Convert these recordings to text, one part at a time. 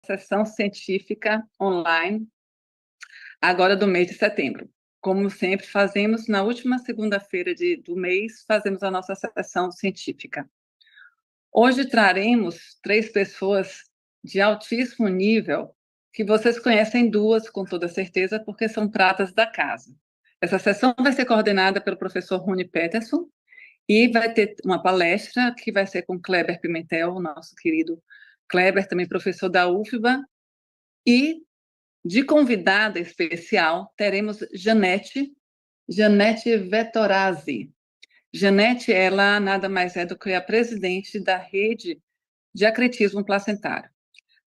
sessão científica online, agora do mês de setembro. Como sempre fazemos, na última segunda-feira do mês, fazemos a nossa sessão científica. Hoje traremos 3 pessoas de altíssimo nível, que vocês conhecem 2 com toda certeza, porque são pratas da casa. Essa sessão vai ser coordenada pelo professor Rony Peterson, e vai ter uma palestra que vai ser com Kleber Pimentel, nosso querido Kleber, também professor da UFBA, e de convidada especial teremos Janete Vettorazzi. Janete, ela nada mais é do que a presidente da rede de acretismo placentário.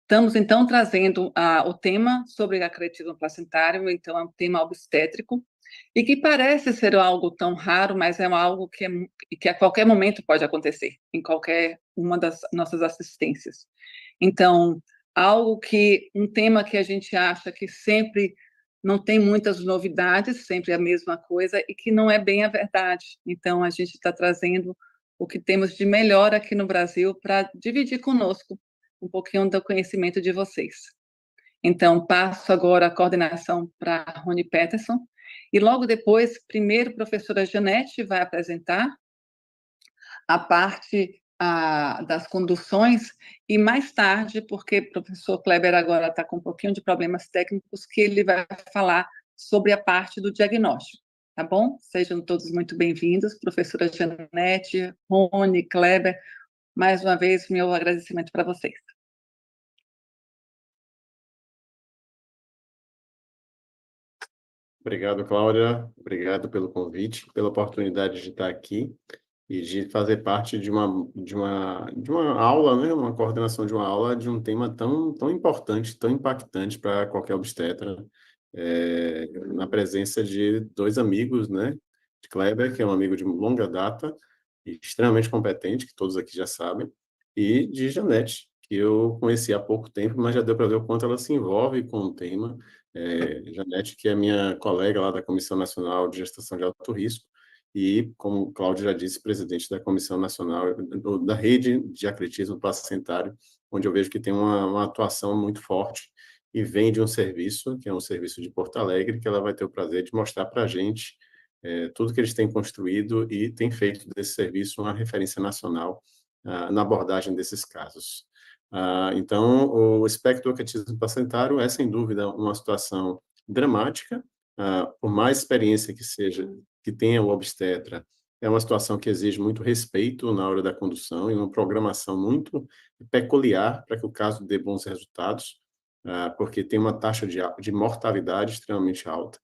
Estamos, então, trazendo o tema sobre acretismo placentário, então é um tema obstétrico, e que parece ser algo tão raro, mas é algo que a qualquer momento pode acontecer, em qualquer uma das nossas assistências. Então, um tema que a gente acha que sempre não tem muitas novidades, sempre é a mesma coisa, e que não é bem a verdade. Então, a gente está trazendo o que temos de melhor aqui no Brasil para dividir conosco um pouquinho do conhecimento de vocês. Então, passo agora a coordenação para Rony Peterson, e logo depois, primeiro, a professora Janete vai apresentar a parte das conduções, e mais tarde, porque o professor Kleber agora está com um pouquinho de problemas técnicos, que ele vai falar sobre a parte do diagnóstico, tá bom? Sejam todos muito bem-vindos, professora Janete, Rony, Kleber, mais uma vez, meu agradecimento para vocês. Obrigado, Cláudia. Obrigado pelo convite, pela oportunidade de estar aqui e de fazer parte de uma aula, né? Uma coordenação de uma aula de um tema tão importante, tão impactante para qualquer obstetra, na presença de 2 amigos, né? De Kleber, que é um amigo de longa data e extremamente competente, que todos aqui já sabem, e de Janete, que eu conheci há pouco tempo, mas já deu para ver o quanto ela se envolve com o tema. Janete, que é minha colega lá da Comissão Nacional de Gestação de Alto Risco, e, como o Cláudio já disse, presidente da Comissão Nacional da Rede de Acretismo Placentário, onde eu vejo que tem uma atuação muito forte e vem de um serviço, que é um serviço de Porto Alegre, que ela vai ter o prazer de mostrar para a gente tudo que eles têm construído e têm feito desse serviço uma referência nacional na abordagem desses casos. Então, o espectro do acretismo placentário é, sem dúvida, uma situação dramática, por mais experiência que tenha o obstetra, é uma situação que exige muito respeito na hora da condução e uma programação muito peculiar para que o caso dê bons resultados, porque tem uma taxa de mortalidade extremamente alta.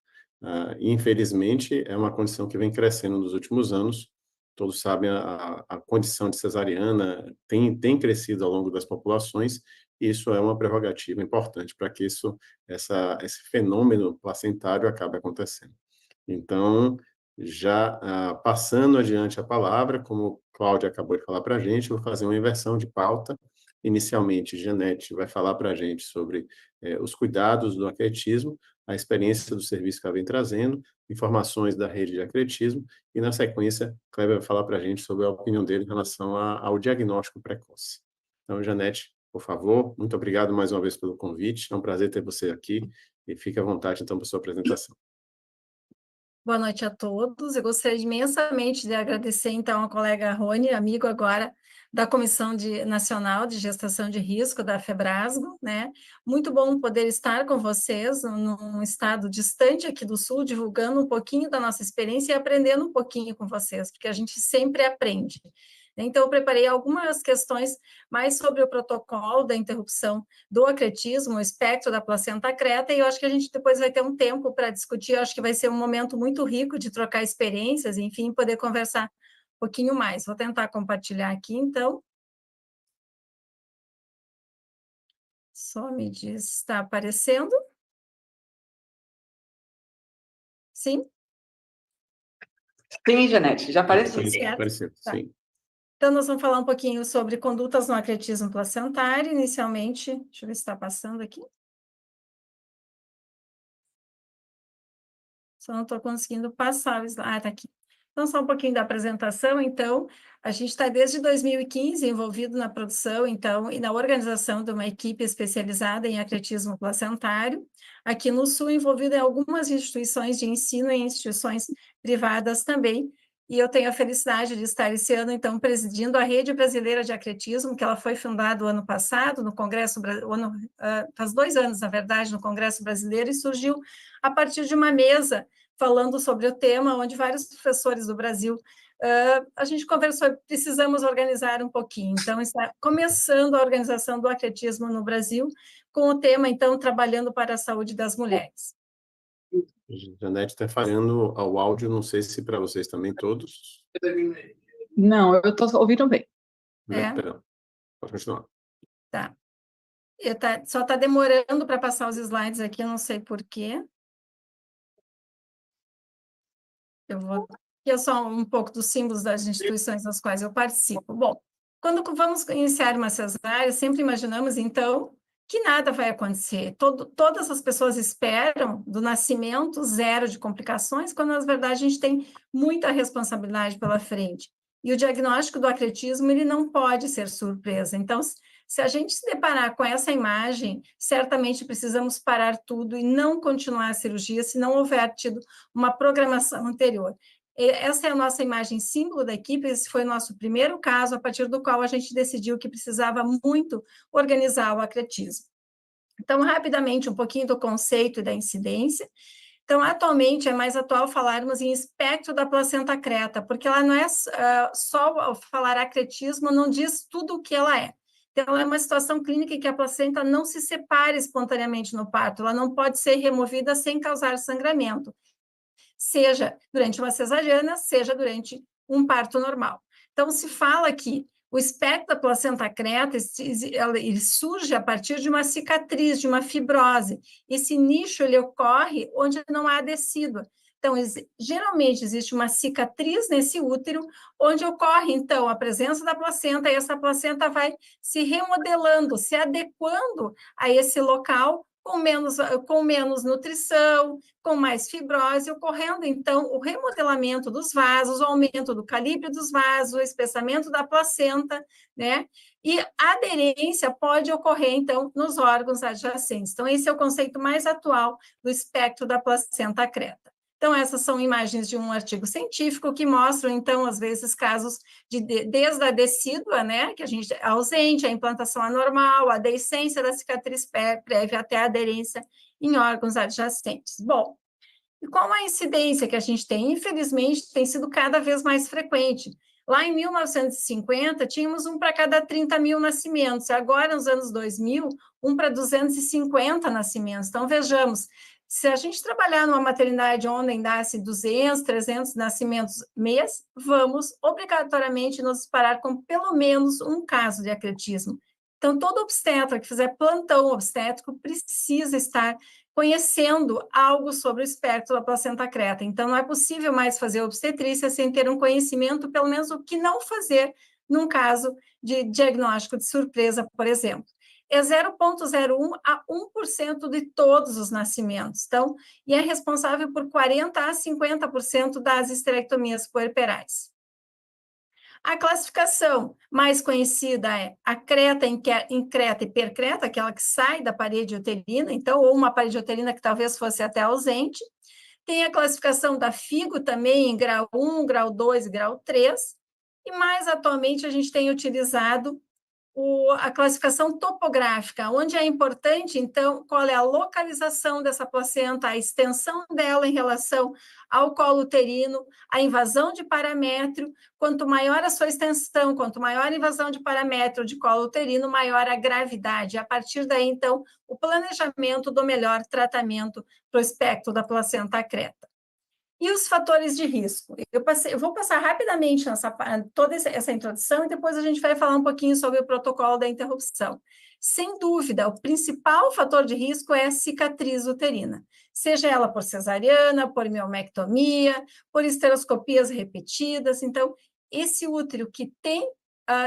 Infelizmente, é uma condição que vem crescendo nos últimos anos. Todos sabem, a condição de cesariana tem crescido ao longo das populações, e isso é uma prerrogativa importante para que esse fenômeno placentário acabe acontecendo. Então, já passando adiante a palavra, como Cláudia acabou de falar para a gente, eu vou fazer uma inversão de pauta. Inicialmente, Janete vai falar para a gente sobre os cuidados do acretismo, a experiência do serviço que ela vem trazendo, informações da rede de acretismo, e, na sequência, Kleber vai falar para a gente sobre a opinião dele em relação ao diagnóstico precoce. Então, Janete, por favor, muito obrigado mais uma vez pelo convite, é um prazer ter você aqui, e fique à vontade, então, para a sua apresentação. Boa noite a todos. Eu gostaria imensamente de agradecer, então, ao colega Rony, amigo agora da Comissão Nacional de Gestação de Risco, da FEBRASGO, né? Muito bom poder estar com vocês num estado distante aqui do Sul, divulgando um pouquinho da nossa experiência e aprendendo um pouquinho com vocês, porque a gente sempre aprende. Então, eu preparei algumas questões mais sobre o protocolo da interrupção do acretismo, o espectro da placenta acreta, e eu acho que a gente depois vai ter um tempo para discutir, eu acho que vai ser um momento muito rico de trocar experiências, enfim, poder conversar um pouquinho mais. Vou tentar compartilhar aqui, então. Só me diz se está aparecendo. Sim? Sim, Janete, já apareceu. Apareceu, Tá. sim. Então, nós vamos falar um pouquinho sobre condutas no acretismo placentário. Inicialmente, deixa eu ver se está passando aqui. Só não estou conseguindo passar o slide. Ah, está aqui. Então, só um pouquinho da apresentação. Então, a gente está desde 2015 envolvido na produção, então, e na organização de uma equipe especializada em acretismo placentário, aqui no Sul, envolvido em algumas instituições de ensino e instituições privadas também. E eu tenho a felicidade de estar esse ano, então, presidindo a Rede Brasileira de Acretismo, que ela foi fundada o ano passado, no Congresso, faz 2 anos, na verdade, no Congresso Brasileiro, e surgiu a partir de uma mesa falando sobre o tema, onde vários professores do Brasil, a gente conversou, precisamos organizar um pouquinho. Então, está começando a organização do acretismo no Brasil, com o tema, então, trabalhando para a saúde das mulheres. Janete está falhando ao áudio, não sei se para vocês também todos. Não, eu estou ouvindo bem. Perdão, pode continuar. Tá. Só está demorando para passar os slides aqui, eu não sei por quê. Aqui é só um pouco dos símbolos das instituições das quais eu participo. Bom, quando vamos iniciar uma cesárea, sempre imaginamos, então, que nada vai acontecer. Todas as pessoas esperam do nascimento 0 de complicações, quando, na verdade, a gente tem muita responsabilidade pela frente. E o diagnóstico do acretismo, ele não pode ser surpresa. Então, se a gente se deparar com essa imagem, certamente precisamos parar tudo e não continuar a cirurgia se não houver tido uma programação anterior. Essa é a nossa imagem símbolo da equipe, esse foi o nosso primeiro caso, a partir do qual a gente decidiu que precisava muito organizar o acretismo. Então, rapidamente, um pouquinho do conceito e da incidência. Então, atualmente, é mais atual falarmos em espectro da placenta creta, porque ela não é só falar acretismo, não diz tudo o que ela é. Então, é uma situação clínica em que a placenta não se separa espontaneamente no parto, ela não pode ser removida sem causar sangramento, seja durante uma cesariana, seja durante um parto normal. Então, se fala que o espectro da placenta creta, ele surge a partir de uma cicatriz, de uma fibrose. Esse nicho, ele ocorre onde não há decídua. Então, geralmente, existe uma cicatriz nesse útero, onde ocorre, então, a presença da placenta, e essa placenta vai se remodelando, se adequando a esse local, com menos nutrição, com mais fibrose, ocorrendo, então, o remodelamento dos vasos, o aumento do calibre dos vasos, o espessamento da placenta, né? E a aderência pode ocorrer, então, nos órgãos adjacentes. Então, esse é o conceito mais atual do espectro da placenta creta. Então, essas são imagens de um artigo científico que mostram, então, às vezes, casos desde a decídua, né, que a gente é ausente, a implantação anormal, a deiscência da cicatriz prévia até a aderência em órgãos adjacentes. Bom, e qual a incidência que a gente tem? Infelizmente, tem sido cada vez mais frequente. Lá em 1950, tínhamos 1 para cada 30 mil nascimentos, agora, nos anos 2000, 1 para 250 nascimentos. Então, vejamos, se a gente trabalhar numa maternidade onde nasce 200, 300 nascimentos mês, vamos obrigatoriamente nos parar com pelo menos um caso de acretismo. Então, todo obstetra que fizer plantão obstétrico precisa estar conhecendo algo sobre o espectro da placenta creta. Então, não é possível mais fazer obstetrícia sem ter um conhecimento, pelo menos o que não fazer num caso de diagnóstico de surpresa, por exemplo. É 0,01 a 1% de todos os nascimentos. Então, e é responsável por 40% a 50% das esterectomias puerperais. A classificação mais conhecida é a creta, increta e percreta, aquela que sai da parede uterina, então, ou uma parede uterina que talvez fosse até ausente. Tem a classificação da FIGO também em grau 1, grau 2 e grau 3. E mais atualmente a gente tem utilizado a classificação topográfica, onde é importante, então, qual é a localização dessa placenta, a extensão dela em relação ao colo uterino, a invasão de paramétrio. Quanto maior a sua extensão, quanto maior a invasão de paramétrio de colo uterino, maior a gravidade. A partir daí, então, o planejamento do melhor tratamento para o espectro da placenta creta. E os fatores de risco? Eu vou passar rapidamente toda essa introdução e depois a gente vai falar um pouquinho sobre o protocolo da interrupção. Sem dúvida, o principal fator de risco é a cicatriz uterina, seja ela por cesariana, por miomectomia, por esteroscopias repetidas. Então, esse útero que tem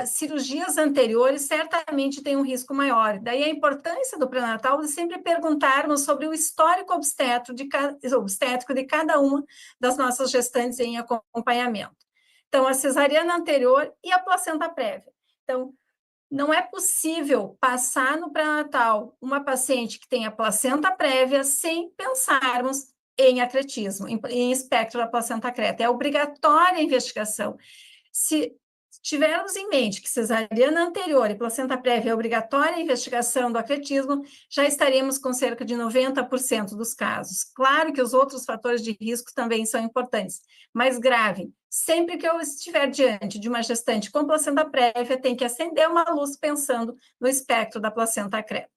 cirurgias anteriores certamente têm um risco maior. Daí a importância do pré-natal de sempre perguntarmos sobre o histórico obstétrico de cada uma das nossas gestantes em acompanhamento. Então, a cesariana anterior e a placenta prévia. Então, não é possível passar no pré-natal uma paciente que tenha placenta prévia sem pensarmos em acretismo, em espectro da placenta creta. É obrigatória a investigação. Se tivermos em mente que cesariana anterior e placenta prévia é obrigatória a investigação do acretismo, já estaremos com cerca de 90% dos casos. Claro que os outros fatores de risco também são importantes, mas grave. Sempre que eu estiver diante de uma gestante com placenta prévia, tem que acender uma luz pensando no espectro da placenta creta.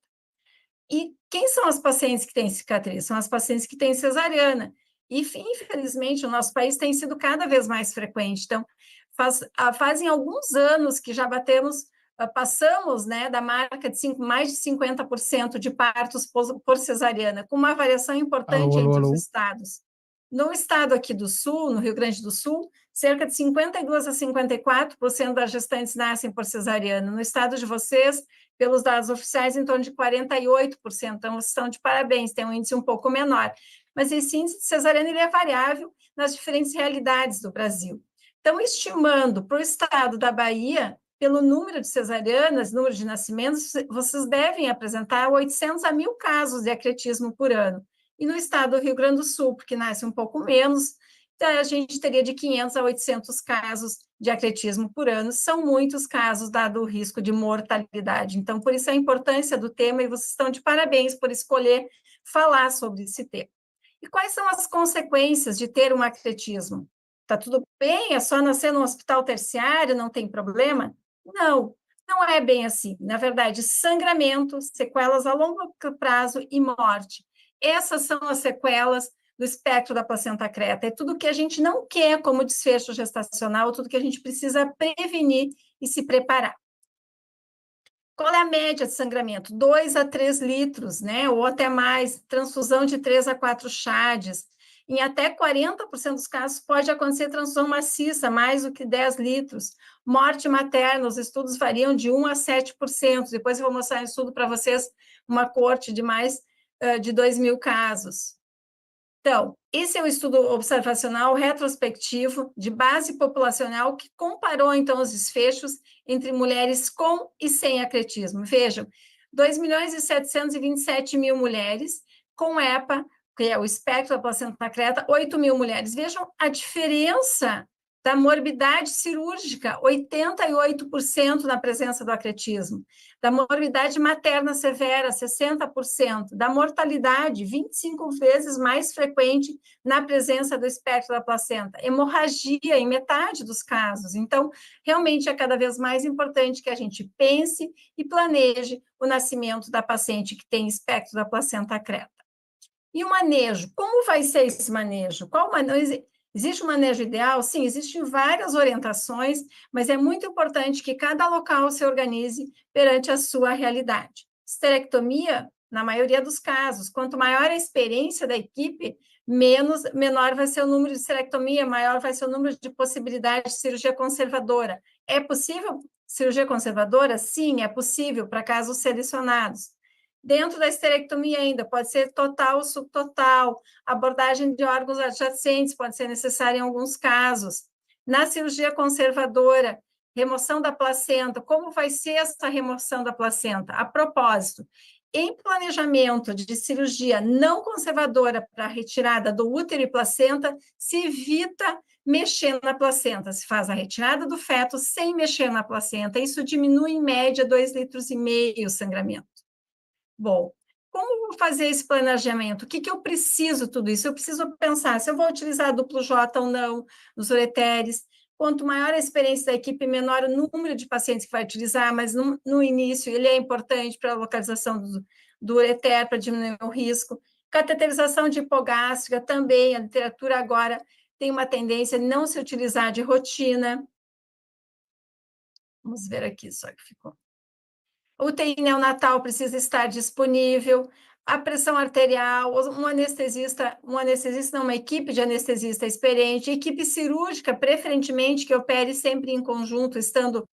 E quem são as pacientes que têm cicatriz? São as pacientes que têm cesariana. E, infelizmente, o nosso país tem sido cada vez mais frequente. Então, fazem alguns anos que já passamos, né, da marca de mais de 50% de partos por cesariana, com uma variação importante entre os estados. No estado aqui do Sul, no Rio Grande do Sul, cerca de 52% a 54% das gestantes nascem por cesariana. No estado de vocês, pelos dados oficiais, em torno de 48%. Então, vocês estão de parabéns, tem um índice um pouco menor. Mas esse índice de cesariana ele é variável nas diferentes realidades do Brasil. Então, estimando para o estado da Bahia, pelo número de cesarianas, número de nascimentos, vocês devem apresentar 800 a 1.000 casos de acretismo por ano. E no estado do Rio Grande do Sul, porque nasce um pouco menos, então a gente teria de 500 a 800 casos de acretismo por ano. São muitos casos, dado o risco de mortalidade. Então, por isso a importância do tema, e vocês estão de parabéns por escolher falar sobre esse tema. E quais são as consequências de ter um acretismo? Está tudo bem? É só nascer no hospital terciário, não tem problema? Não, não é bem assim. Na verdade, sangramento, sequelas a longo prazo e morte. Essas são as sequelas do espectro da placenta creta. É tudo que a gente não quer como desfecho gestacional, tudo que a gente precisa prevenir e se preparar. Qual é a média de sangramento? 2 a 3 litros, né? Ou até mais, transfusão de 3 a 4 Chades. Em até 40% dos casos pode acontecer transfusão maciça, mais do que 10 litros. Morte materna, os estudos variam de 1 a 7%. Depois eu vou mostrar um estudo para vocês, uma corte de mais de 2.000 casos. Então, esse é um estudo observacional retrospectivo de base populacional que comparou, então, os desfechos entre mulheres com e sem acretismo. Vejam, 2.727.000 mulheres com EPA, que é o espectro da placenta creta, 8.000 mulheres. Vejam a diferença da morbidade cirúrgica, 88% na presença do acretismo, da morbidade materna severa, 60%, da mortalidade, 25 vezes mais frequente na presença do espectro da placenta, hemorragia em metade dos casos. Então, realmente é cada vez mais importante que a gente pense e planeje o nascimento da paciente que tem espectro da placenta creta. E o manejo, como vai ser esse manejo? Qual manejo? Existe um manejo ideal? Sim, existem várias orientações, mas é muito importante que cada local se organize perante a sua realidade. Esterectomia, na maioria dos casos, quanto maior a experiência da equipe, menor vai ser o número de esterectomia, maior vai ser o número de possibilidades de cirurgia conservadora. É possível cirurgia conservadora? Sim, é possível para casos selecionados. Dentro da esterectomia ainda, pode ser total ou subtotal, abordagem de órgãos adjacentes pode ser necessária em alguns casos. Na cirurgia conservadora, remoção da placenta, como vai ser essa remoção da placenta? A propósito, em planejamento de cirurgia não conservadora para retirada do útero e placenta, se evita mexer na placenta, se faz a retirada do feto sem mexer na placenta, isso diminui em média 2,5 litros o sangramento. Bom, como vou fazer esse planejamento? O que eu preciso tudo isso? Eu preciso pensar se eu vou utilizar duplo J ou não nos ureteres. Quanto maior a experiência da equipe, menor o número de pacientes que vai utilizar, mas no início ele é importante para a localização do ureter, para diminuir o risco. Cateterização de hipogástrica também, a literatura agora tem uma tendência a não se utilizar de rotina. Vamos ver aqui só que ficou. O UTI neonatal precisa estar disponível, a pressão arterial, uma equipe de anestesista experiente, equipe cirúrgica, preferentemente, que opere sempre em conjunto, estando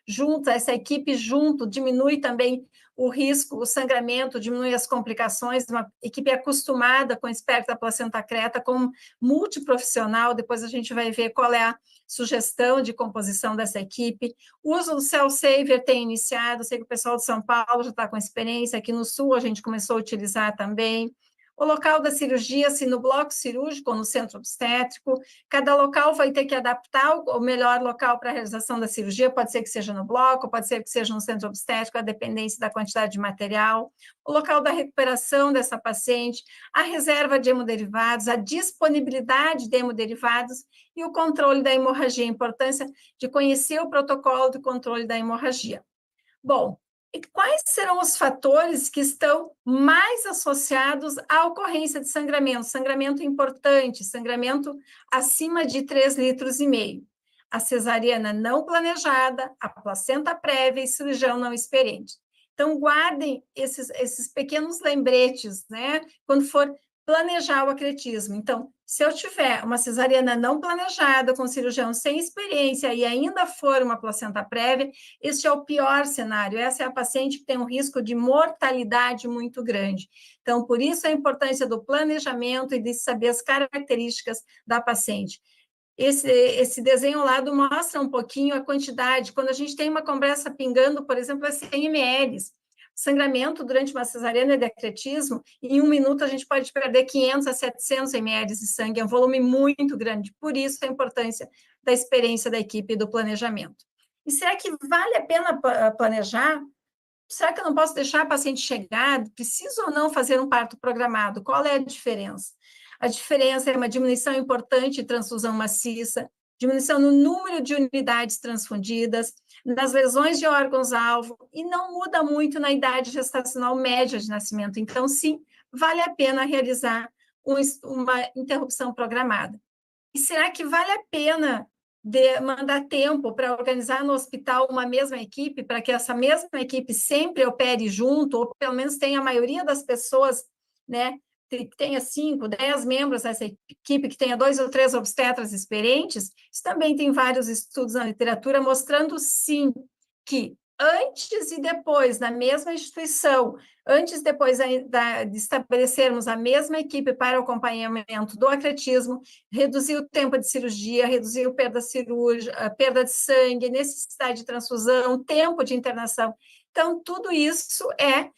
junta, essa equipe junto, diminui também o risco, o sangramento, diminui as complicações, uma equipe acostumada com espectro da placenta creta, com multiprofissional, depois a gente vai ver qual é a sugestão de composição dessa equipe. O uso do Cell Saver tem iniciado, sei que o pessoal de São Paulo já está com experiência, aqui no Sul a gente começou a utilizar também. O local da cirurgia, se no bloco cirúrgico ou no centro obstétrico, cada local vai ter que adaptar o melhor local para a realização da cirurgia, pode ser que seja no bloco, pode ser que seja no centro obstétrico, a dependência da quantidade de material, o local da recuperação dessa paciente, a reserva de hemoderivados, a disponibilidade de hemoderivados e o controle da hemorragia, a importância de conhecer o protocolo de controle da hemorragia. Bom, e quais serão os fatores que estão mais associados à ocorrência de sangramento? Sangramento importante, sangramento acima de 3,5 litros. A cesariana não planejada, a placenta prévia e cirurgião não experiente. Então, guardem esses pequenos lembretes, né? Quando for planejar o acretismo. Então, se eu tiver uma cesariana não planejada, com cirurgião sem experiência e ainda for uma placenta prévia, este é o pior cenário. Essa é a paciente que tem um risco de mortalidade muito grande. Então, por isso a importância do planejamento e de saber as características da paciente. Esse desenho ao lado mostra um pouquinho a quantidade. Quando a gente tem uma compressa pingando, por exemplo, é 100 ml. Sangramento durante uma cesariana de acretismo, em 1 minuto a gente pode perder 500 a 700 ml de sangue, é um volume muito grande, por isso a importância da experiência da equipe e do planejamento. E será que vale a pena planejar? Será que eu não posso deixar a paciente chegar? Preciso ou não fazer um parto programado? Qual é a diferença? A diferença é uma diminuição importante de transfusão maciça, diminuição no número de unidades transfundidas, nas lesões de órgãos-alvo, e não muda muito na idade gestacional média de nascimento. Então, sim, vale a pena realizar uma interrupção programada. E será que vale a pena mandar tempo para organizar no hospital uma mesma equipe, para que essa mesma equipe sempre opere junto, ou pelo menos tenha a maioria das pessoas, né, que tenha 5, 10 membros dessa equipe, que tenha 2 ou 3 obstetras experientes? Isso também tem vários estudos na literatura mostrando, sim, que antes e depois, na mesma instituição, antes e depois de estabelecermos a mesma equipe para o acompanhamento do acretismo, reduzir o tempo de cirurgia, reduzir a perda cirúrgica, a perda de sangue, necessidade de transfusão, tempo de internação. Então, tudo isso é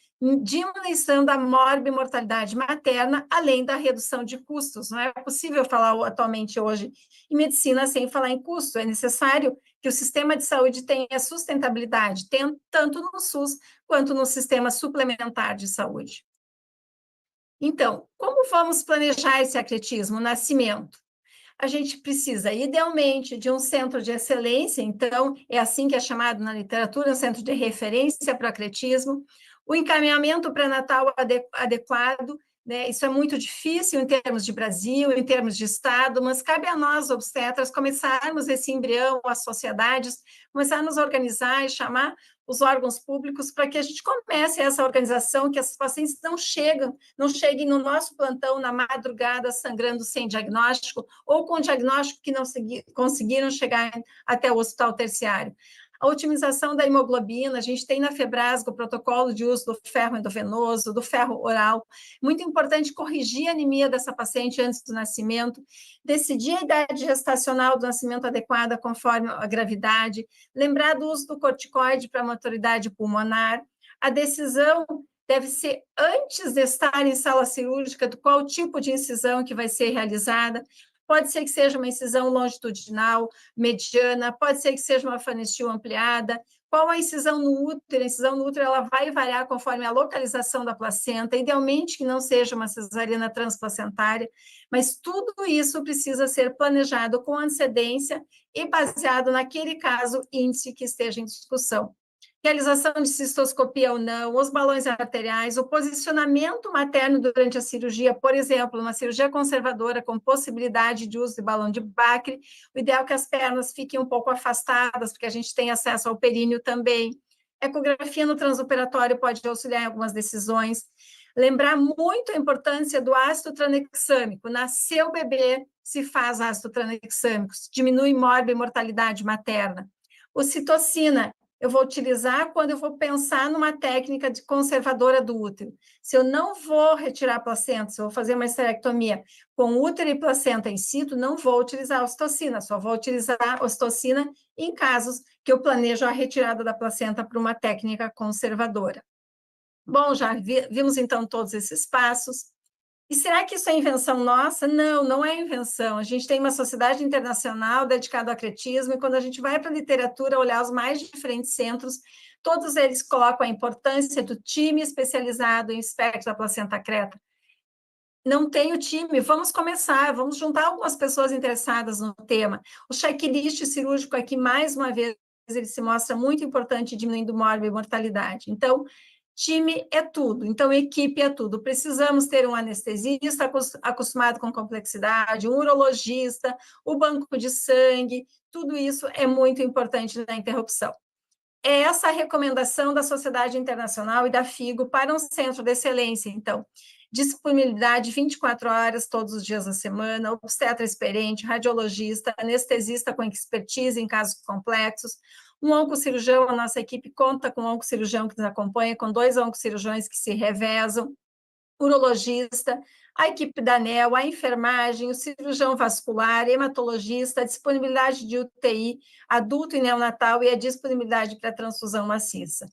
diminuição da morbimortalidade materna, além da redução de custos. Não é possível falar atualmente hoje em medicina sem falar em custo. É necessário que o sistema de saúde tenha sustentabilidade, tanto no SUS quanto no sistema suplementar de saúde. Então, como vamos planejar esse acretismo, o nascimento? A gente precisa, idealmente, de um centro de excelência, então, é assim que é chamado na literatura, um centro de referência para o acretismo, o encaminhamento pré-natal adequado, né? Isso é muito difícil em termos de Brasil, em termos de Estado, mas cabe a nós, obstetras, começarmos esse embrião, as sociedades, começarmos a organizar e chamar os órgãos públicos para que a gente comece essa organização, que as pacientes não cheguem no nosso plantão na madrugada sangrando sem diagnóstico, ou com diagnóstico que não conseguiram chegar até o hospital terciário. A otimização da hemoglobina, a gente tem na Febrasgo o protocolo de uso do ferro endovenoso, do ferro oral. Muito importante corrigir a anemia dessa paciente antes do nascimento, decidir a idade gestacional do nascimento adequada conforme a gravidade, lembrar do uso do corticoide para a maturidade pulmonar. A decisão deve ser antes de estar em sala cirúrgica, do qual tipo de incisão que vai ser realizada. Pode ser que seja uma incisão longitudinal, mediana, pode ser que seja uma fanestil ampliada. Qual a incisão no útero? A incisão no útero ela vai variar conforme a localização da placenta, idealmente que não seja uma cesariana transplacentária, mas tudo isso precisa ser planejado com antecedência e baseado naquele caso índice que esteja em discussão. Realização de cistoscopia ou não, os balões arteriais, o posicionamento materno durante a cirurgia, por exemplo, uma cirurgia conservadora com possibilidade de uso de balão de Bacre, o ideal é que as pernas fiquem um pouco afastadas, porque a gente tem acesso ao períneo também. Ecografia no transoperatório pode auxiliar em algumas decisões. Lembrar muito a importância do ácido tranexâmico. Nasceu o bebê, se faz ácido tranexâmico, diminui mortalidade materna. Ocitocina, eu vou utilizar quando eu vou pensar numa técnica de conservadora do útero. Se eu não vou retirar a placenta, se eu vou fazer uma esterectomia com útero e placenta in situ, não vou utilizar a ocitocina, só vou utilizar a ocitocina em casos que eu planejo a retirada da placenta para uma técnica conservadora. Bom, já vimos então todos esses passos. E será que isso é invenção nossa? Não, não é invenção. A gente tem uma sociedade internacional dedicada ao acretismo, e quando a gente vai para a literatura olhar os mais diferentes centros, todos eles colocam a importância do time especializado em espectro da placenta creta. Não tem o time, vamos começar, vamos juntar algumas pessoas interessadas no tema. O checklist cirúrgico aqui, mais uma vez, ele se mostra muito importante, diminuindo mortalidade. Então, time é tudo, então equipe é tudo. Precisamos ter um anestesista acostumado com complexidade, um urologista, o banco de sangue, tudo isso é muito importante na interrupção. É essa a recomendação da Sociedade Internacional e da FIGO para um centro de excelência, então. Disponibilidade 24 horas, todos os dias da semana, obstetra experiente, radiologista, anestesista com expertise em casos complexos, um oncocirurgião, a nossa equipe conta com um oncocirurgião que nos acompanha, com 2 oncocirurgiões que se revezam, urologista, a equipe da ANEL, a enfermagem, o cirurgião vascular, hematologista, a disponibilidade de UTI, adulto e neonatal e a disponibilidade para transfusão maciça.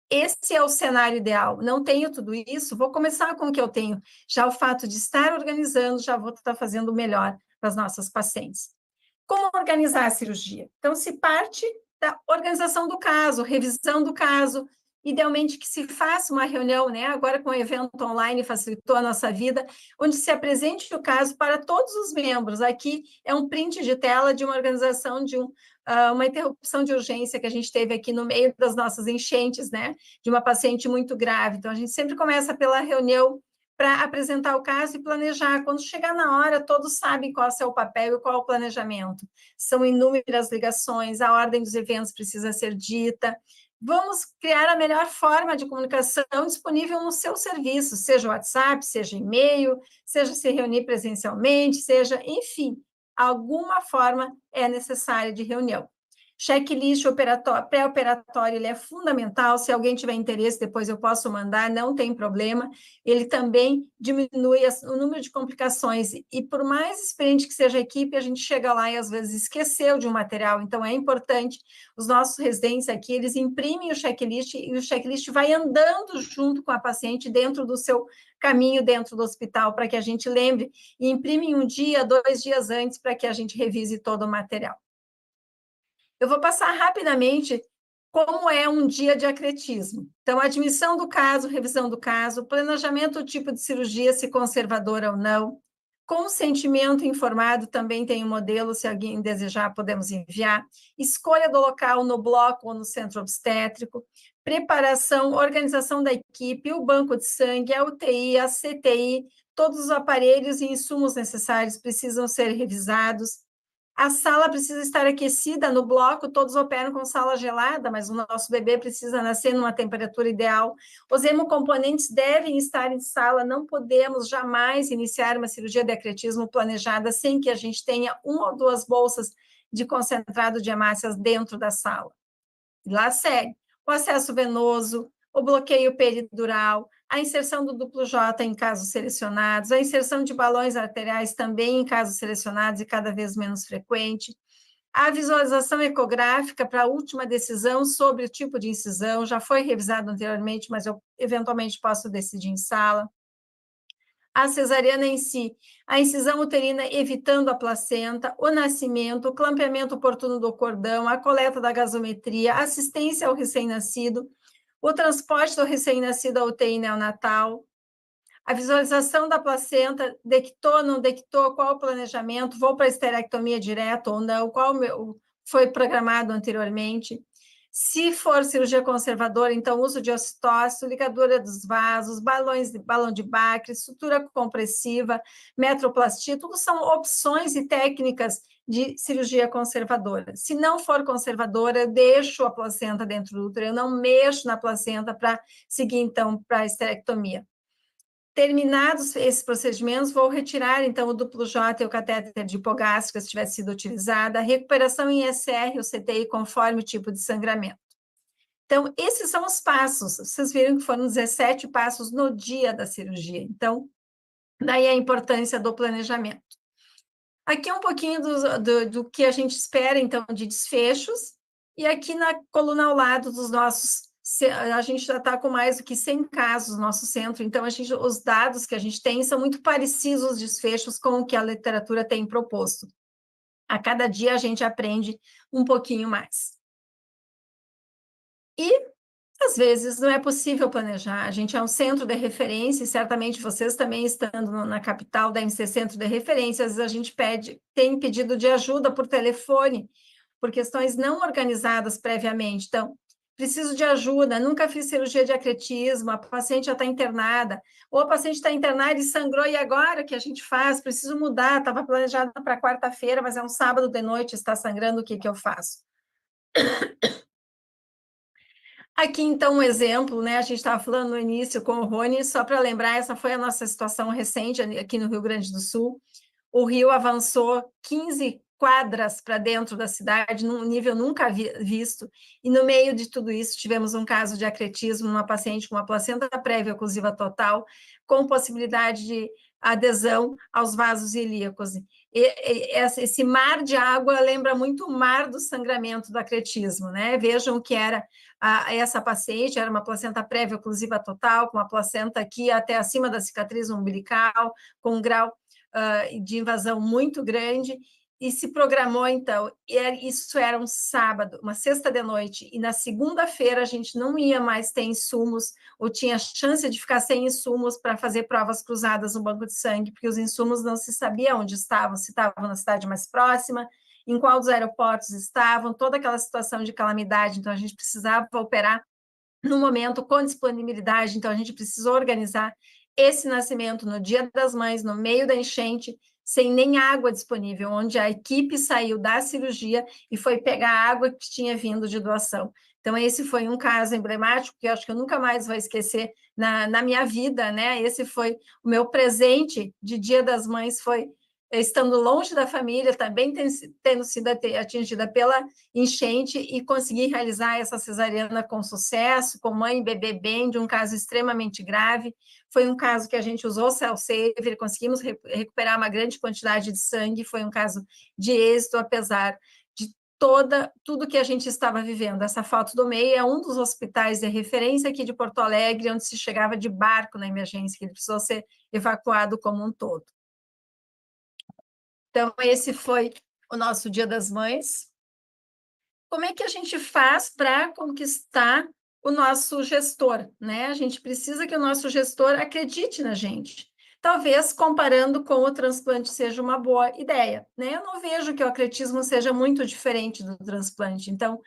Esse é o cenário ideal. Não tenho tudo isso, vou começar com o que eu tenho. Já o fato de estar organizando, já vou estar fazendo o melhor para as nossas pacientes. Como organizar a cirurgia? Então, se parte da organização do caso, revisão do caso, idealmente que se faça uma reunião, né? Agora com o evento online facilitou a nossa vida, onde se apresente o caso para todos os membros. Aqui é um print de tela de uma organização de uma interrupção de urgência que a gente teve aqui no meio das nossas enchentes, né? De uma paciente muito grave. Então, a gente sempre começa pela reunião para apresentar o caso e planejar. Quando chegar na hora, todos sabem qual é o seu papel e qual é o planejamento. São inúmeras ligações, a ordem dos eventos precisa ser dita. Vamos criar a melhor forma de comunicação disponível no seu serviço, seja o WhatsApp, seja e-mail, seja se reunir presencialmente, seja, enfim, alguma forma é necessária de reunião. Checklist pré-operatório, ele é fundamental, se alguém tiver interesse, depois eu posso mandar, não tem problema, ele também diminui o número de complicações, e por mais experiente que seja a equipe, a gente chega lá e às vezes esqueceu de um material, então é importante, os nossos residentes aqui, eles imprimem o checklist, e o checklist vai andando junto com a paciente dentro do seu caminho dentro do hospital, para que a gente lembre, e imprime 1 dia, 2 dias antes, para que a gente revise todo o material. Eu vou passar rapidamente como é um dia de acretismo. Então, admissão do caso, revisão do caso, planejamento do tipo de cirurgia, se conservadora ou não, consentimento informado, também tem um modelo, se alguém desejar, podemos enviar, escolha do local no bloco ou no centro obstétrico, preparação, organização da equipe, o banco de sangue, a UTI, a CTI, todos os aparelhos e insumos necessários precisam ser revisados. A sala precisa estar aquecida, no bloco todos operam com sala gelada, mas o nosso bebê precisa nascer numa temperatura ideal. Os hemocomponentes devem estar em sala, não podemos jamais iniciar uma cirurgia de acretismo planejada sem que a gente tenha 1 ou 2 bolsas de concentrado de hemácias dentro da sala. Lá segue o acesso venoso, o bloqueio peridural, a inserção do duplo J em casos selecionados, a inserção de balões arteriais também em casos selecionados e cada vez menos frequente, a visualização ecográfica para a última decisão sobre o tipo de incisão, já foi revisado anteriormente, mas eu eventualmente posso decidir em sala. A cesariana em si, a incisão uterina evitando a placenta, o nascimento, o clampeamento oportuno do cordão, a coleta da gasometria, assistência ao recém-nascido, o transporte do recém-nascido à UTI neonatal, a visualização da placenta, dectou, não dectou, qual o planejamento, vou para a esterectomia direta ou não, qual foi programado anteriormente. Se for cirurgia conservadora, então uso de ocitócito, ligadura dos vasos, balão de Bacre, sutura compressiva, metroplastia, tudo são opções e técnicas de cirurgia conservadora. Se não for conservadora, eu deixo a placenta dentro do útero, eu não mexo na placenta para seguir, então, para a esterectomia. Terminados esses procedimentos, vou retirar, então, o duplo J e o catéter de hipogástrica, se tivesse sido utilizada, a recuperação em SR ou CTI, conforme o tipo de sangramento. Então, esses são os passos. Vocês viram que foram 17 passos no dia da cirurgia. Então, daí a importância do planejamento. Aqui é um pouquinho do que a gente espera, então, de desfechos, e aqui na coluna ao lado dos nossos, a gente já está com mais do que 100 casos no nosso centro, então os dados que a gente tem são muito parecidos os desfechos com o que a literatura tem proposto. A cada dia a gente aprende um pouquinho mais. E, às vezes, não é possível planejar. A gente é um centro de referência, e certamente vocês também estando na capital devem ser centro de referência. Às vezes a gente tem pedido de ajuda por telefone, por questões não organizadas previamente. Então, preciso de ajuda, nunca fiz cirurgia de acretismo, a paciente já está internada, ou a paciente está internada e sangrou, e agora o que a gente faz? Preciso mudar, estava planejada para quarta-feira, mas é um sábado de noite, está sangrando, o que eu faço? Aqui, então, um exemplo, né? A gente estava falando no início com o Rony, só para lembrar, essa foi a nossa situação recente aqui no Rio Grande do Sul. O rio avançou 15 quadras para dentro da cidade, num nível nunca visto, e no meio de tudo isso tivemos um caso de acretismo numa paciente com uma placenta prévia oclusiva total, com possibilidade de adesão aos vasos ilíacos. Esse mar de água lembra muito o mar do sangramento do acretismo, né? Vejam que era essa paciente, era uma placenta prévia oclusiva total, com uma placenta aqui até acima da cicatriz umbilical, com um grau de invasão muito grande, e se programou, então, isso era um sábado, uma sexta de noite, e na segunda-feira a gente não ia mais ter insumos, ou tinha chance de ficar sem insumos para fazer provas cruzadas no banco de sangue, porque os insumos não se sabia onde estavam, se estavam na cidade mais próxima, em qual dos aeroportos estavam, toda aquela situação de calamidade, então a gente precisava operar no momento com disponibilidade, então a gente precisou organizar esse nascimento no Dia das Mães, no meio da enchente, sem nem água disponível, onde a equipe saiu da cirurgia e foi pegar a água que tinha vindo de doação. Então, esse foi um caso emblemático que eu acho que eu nunca mais vou esquecer na minha vida, né? Esse foi o meu presente de Dia das Mães, foi estando longe da família, também tendo sido atingida pela enchente, e conseguir realizar essa cesariana com sucesso, com mãe e bebê bem, de um caso extremamente grave. Foi um caso que a gente usou Cell Saver, conseguimos recuperar uma grande quantidade de sangue, foi um caso de êxito, apesar de tudo que a gente estava vivendo. Essa foto do MEI é um dos hospitais de referência aqui de Porto Alegre, onde se chegava de barco na emergência, que ele precisou ser evacuado como um todo. Então, esse foi o nosso Dia das Mães. Como é que a gente faz para conquistar o nosso gestor, né? A gente precisa que o nosso gestor acredite na gente. Talvez, comparando com o transplante, seja uma boa ideia, né? Eu não vejo que o acretismo seja muito diferente do transplante. Então,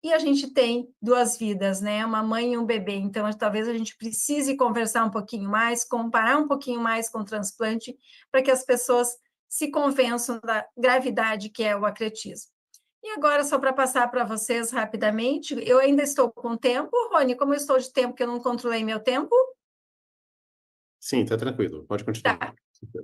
e a gente tem duas vidas, né? Uma mãe e um bebê. Então, talvez a gente precise conversar um pouquinho mais, comparar um pouquinho mais com o transplante, para que as pessoas se convençam da gravidade que é o acretismo. E agora, só para passar para vocês rapidamente, eu ainda estou com tempo, Rony, como eu estou de tempo, que eu não controlei meu tempo? Sim, está tranquilo, pode continuar. Tá.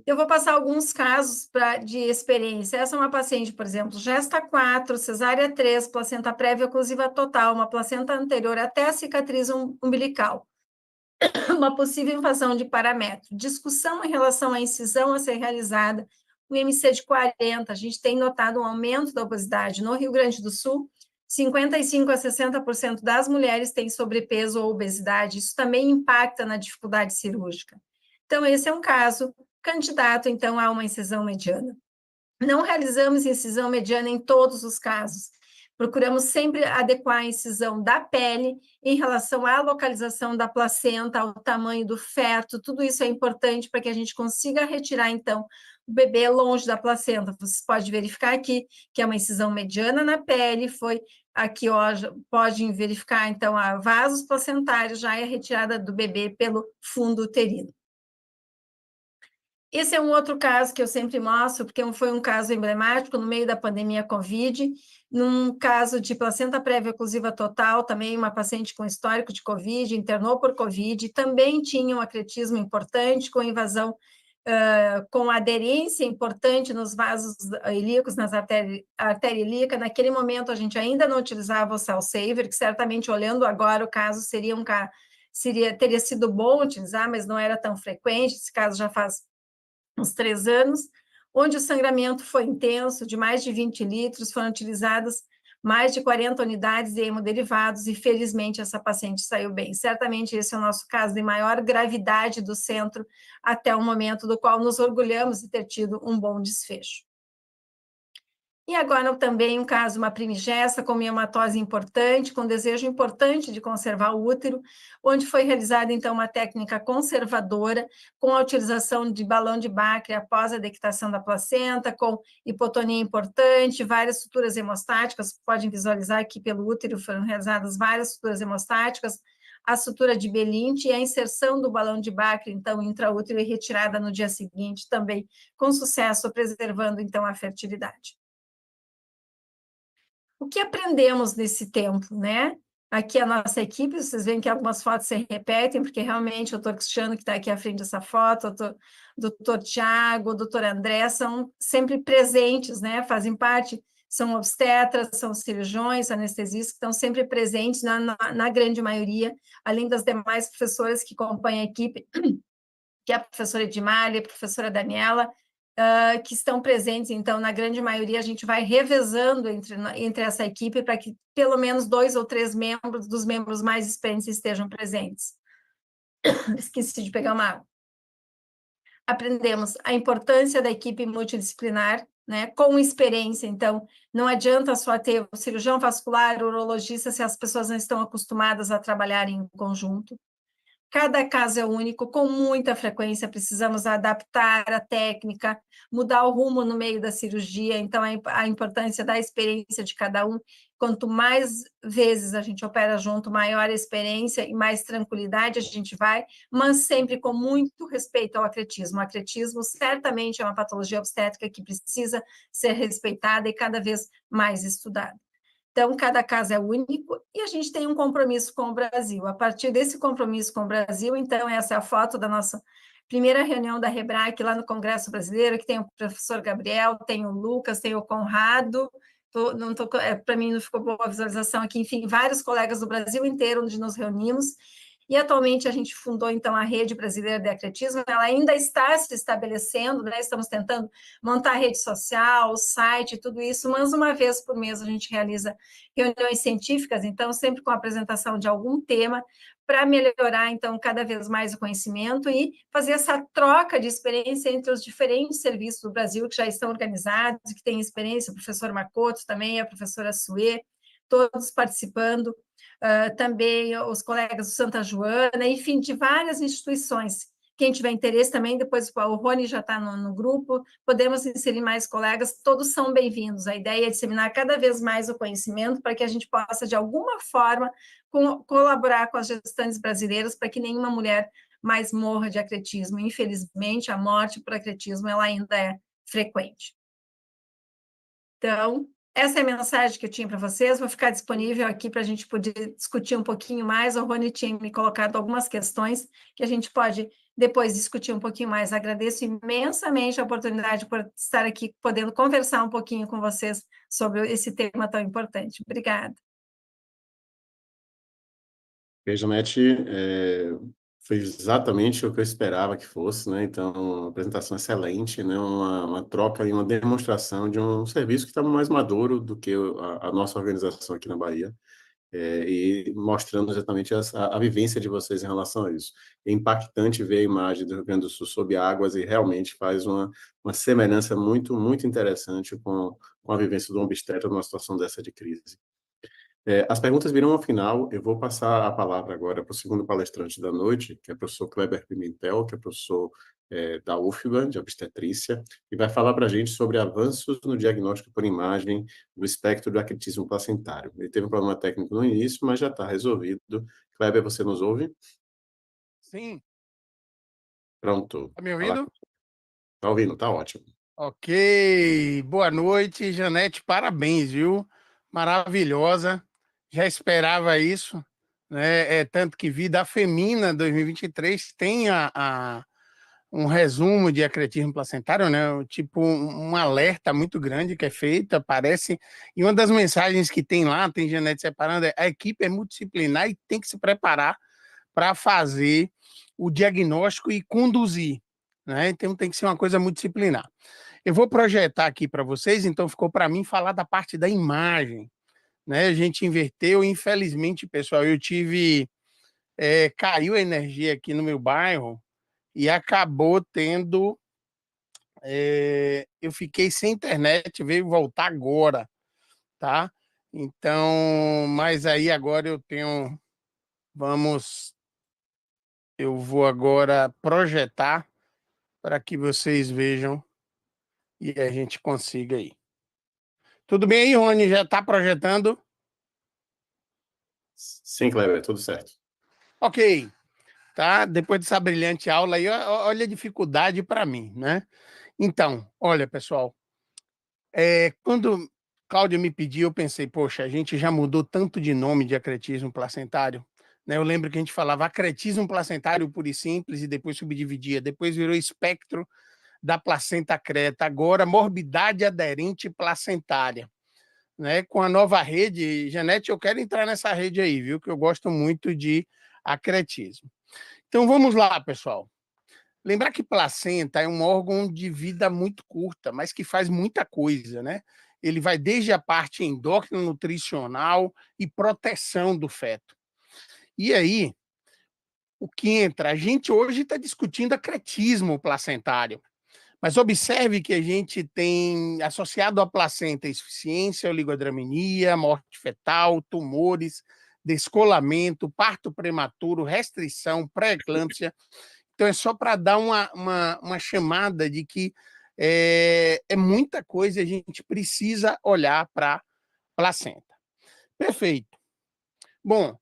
Eu vou passar alguns casos de experiência. Essa é uma paciente, por exemplo, gesta 4, cesárea 3, placenta prévia oclusiva total, uma placenta anterior até a cicatriz umbilical, uma possível invasão de paramétrio, discussão em relação à incisão a ser realizada, o IMC de 40, a gente tem notado um aumento da obesidade. No Rio Grande do Sul, 55% a 60% das mulheres têm sobrepeso ou obesidade, isso também impacta na dificuldade cirúrgica. Então, esse é um caso candidato, então, a uma incisão mediana. Não realizamos incisão mediana em todos os casos. Procuramos sempre adequar a incisão da pele em relação à localização da placenta, ao tamanho do feto, tudo isso é importante para que a gente consiga retirar, então, o bebê longe da placenta. Você pode verificar aqui que é uma incisão mediana na pele, foi aqui, ó, pode verificar, então, a vasos placentários, já é a retirada do bebê pelo fundo uterino. Esse é um outro caso que eu sempre mostro, porque foi um caso emblemático no meio da pandemia Covid, num caso de placenta prévia oclusiva total, também uma paciente com histórico de Covid, internou por Covid, também tinha um acretismo importante, com invasão, com aderência importante nos vasos ilíacos, nas artéria ilíaca. Naquele momento, a gente ainda não utilizava o cell saver, que certamente, olhando agora, o caso teria sido bom utilizar, mas não era tão frequente. Esse caso já faz uns 3 anos, onde o sangramento foi intenso, de mais de 20 litros, foram utilizadas mais de 40 unidades de hemoderivados e, felizmente, essa paciente saiu bem. Certamente esse é o nosso caso de maior gravidade do centro até o momento, do qual nos orgulhamos de ter tido um bom desfecho. E agora também um caso, uma primigesta com miomatose importante, com desejo importante de conservar o útero, onde foi realizada, então, uma técnica conservadora, com a utilização de balão de Bacre após a deictação da placenta, com hipotonia importante, várias suturas hemostáticas, podem visualizar aqui pelo útero foram realizadas várias suturas hemostáticas, a sutura de Belinte e a inserção do balão de Bacre, então, intraútero e retirada no dia seguinte, também com sucesso, preservando, então, a fertilidade. O que aprendemos nesse tempo, né? Aqui a nossa equipe, vocês veem que algumas fotos se repetem, porque realmente o doutor Cristiano, que está aqui à frente dessa foto, o doutor Tiago, o doutor André, são sempre presentes, né? Fazem parte, são obstetras, são cirurgiões, anestesistas, que estão sempre presentes na grande maioria, além das demais professoras que acompanham a equipe, que é a professora Edmália, a professora Daniela, que estão presentes. Então, na grande maioria, a gente vai revezando entre essa equipe para que pelo menos 2 ou 3 dos membros mais experientes estejam presentes. Esqueci de pegar uma água. Aprendemos a importância da equipe multidisciplinar, né, com experiência. Então, não adianta só ter o cirurgião vascular, o urologista, se as pessoas não estão acostumadas a trabalhar em conjunto. Cada caso é único, com muita frequência precisamos adaptar a técnica, mudar o rumo no meio da cirurgia, então a importância da experiência de cada um. Quanto mais vezes a gente opera junto, maior a experiência e mais tranquilidade a gente vai, mas sempre com muito respeito ao acretismo. O acretismo certamente é uma patologia obstétrica que precisa ser respeitada e cada vez mais estudada. Então, cada caso é único e a gente tem um compromisso com o Brasil. A partir desse compromisso com o Brasil, então, essa é a foto da nossa primeira reunião da REBRAC lá no Congresso Brasileiro, que tem o professor Gabriel, tem o Lucas, tem o Conrado, para mim não ficou boa a visualização aqui, enfim, vários colegas do Brasil inteiro onde nos reunimos. E atualmente a gente fundou, então, a Rede Brasileira de Acretismo, ela ainda está se estabelecendo, né? Estamos tentando montar a rede social, o site, tudo isso, mas uma vez por mês a gente realiza reuniões científicas, então, sempre com a apresentação de algum tema, para melhorar, então, cada vez mais o conhecimento e fazer essa troca de experiência entre os diferentes serviços do Brasil que já estão organizados, que têm experiência, o professor Makoto também, a professora Sue, todos participando, também os colegas do Santa Joana, enfim, de várias instituições. Quem tiver interesse também, depois o Rony já está no grupo, podemos inserir mais colegas, todos são bem-vindos. A ideia é disseminar cada vez mais o conhecimento para que a gente possa, de alguma forma, colaborar com as gestantes brasileiras para que nenhuma mulher mais morra de acretismo. Infelizmente, a morte por acretismo ela ainda é frequente. Então, essa é a mensagem que eu tinha para vocês, vou ficar disponível aqui para a gente poder discutir um pouquinho mais. O Rony tinha me colocado algumas questões que a gente pode depois discutir um pouquinho mais. Agradeço imensamente a oportunidade por estar aqui, podendo conversar um pouquinho com vocês sobre esse tema tão importante. Obrigada. Janete, foi exatamente o que eu esperava que fosse, né? Então, uma apresentação excelente, né? Uma troca e uma demonstração de um serviço que está mais maduro do que a nossa organização aqui na Bahia, e mostrando exatamente a vivência de vocês em relação a isso. É impactante ver a imagem do Rio Grande do Sul sob águas e realmente faz uma semelhança muito, muito interessante com a vivência do obstetra numa situação dessa de crise. As perguntas virão ao final. Eu vou passar a palavra agora para o segundo palestrante da noite, que é o professor Kleber Pimentel, que é professor da UFBA, de obstetrícia, e vai falar para a gente sobre avanços no diagnóstico por imagem do espectro do acretismo placentário. Ele teve um problema técnico no início, mas já está resolvido. Kleber, você nos ouve? Sim. Pronto. Está me ouvindo? Tá ouvindo? Tá ótimo. Ok, boa noite, Janete, parabéns, viu? Maravilhosa, já esperava isso, né? Tanto que vi da Femina 2023 tem um resumo de acretismo placentário, né? Tipo um alerta muito grande que é feito, aparece, e uma das mensagens que tem lá, tem Janete separando, a equipe é multidisciplinar e tem que se preparar para fazer o diagnóstico e conduzir, né? Então tem que ser uma coisa multidisciplinar. Eu vou projetar aqui para vocês, então ficou para mim falar da parte da imagem, né? A gente inverteu, infelizmente, pessoal, eu tive caiu a energia aqui no meu bairro e acabou tendo eu fiquei sem internet, veio voltar agora, tá? Então, mas aí agora eu vou agora projetar para que vocês vejam e a gente consiga aí. Tudo bem aí, Rony? Já está projetando? Sim, Kleber, tudo certo. Ok, tá? Depois dessa brilhante aula aí, olha a dificuldade para mim, né? Então, olha, pessoal, quando Cláudia me pediu, eu pensei, poxa, a gente já mudou tanto de nome de acretismo placentário, né? Eu lembro que a gente falava acretismo placentário puro e simples e depois subdividia, depois virou espectro da placenta creta, agora morbidade aderente placentária, né? Com a nova rede, Janete, eu quero entrar nessa rede aí, viu? Que eu gosto muito de acretismo. Então vamos lá, pessoal. Lembrar que placenta é um órgão de vida muito curta, mas que faz muita coisa, né? Ele vai desde a parte endócrina, nutricional e proteção do feto. E aí, o que entra? A gente hoje está discutindo acretismo placentário, mas observe que a gente tem associado à placenta insuficiência, oligodramia, morte fetal, tumores, descolamento, parto prematuro, restrição, pré-eclâmpsia. Então, é só para dar uma chamada de que é muita coisa e a gente precisa olhar para a placenta. Perfeito. Bom,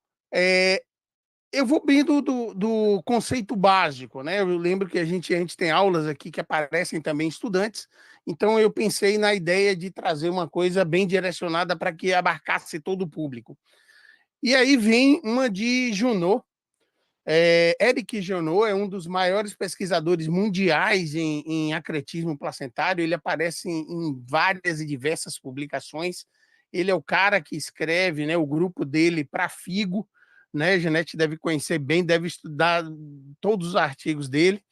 eu vou bem do conceito básico, né? Eu lembro que a gente tem aulas aqui que aparecem também estudantes, então eu pensei na ideia de trazer uma coisa bem direcionada para que abarcasse todo o público. E aí vem uma de Junot. Eric Junot é um dos maiores pesquisadores mundiais em acretismo placentário, ele aparece em várias e diversas publicações, ele é o cara que escreve, né, o grupo dele para Figo, né, a Janete deve conhecer bem, deve estudar todos os artigos dele,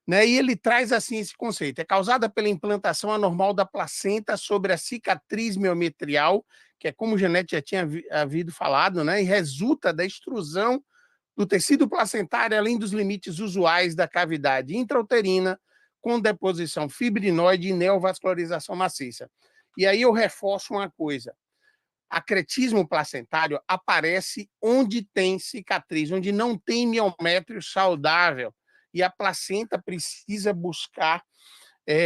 né, e ele traz assim esse conceito, é causada pela implantação anormal da placenta sobre a cicatriz miometrial, que é como a Janete já tinha havido falado, né, e resulta da extrusão do tecido placentário além dos limites usuais da cavidade intrauterina, com deposição fibrinoide e neovascularização maciça. E aí eu reforço uma coisa, acretismo placentário aparece onde tem cicatriz, onde não tem miométrio saudável, e a placenta precisa buscar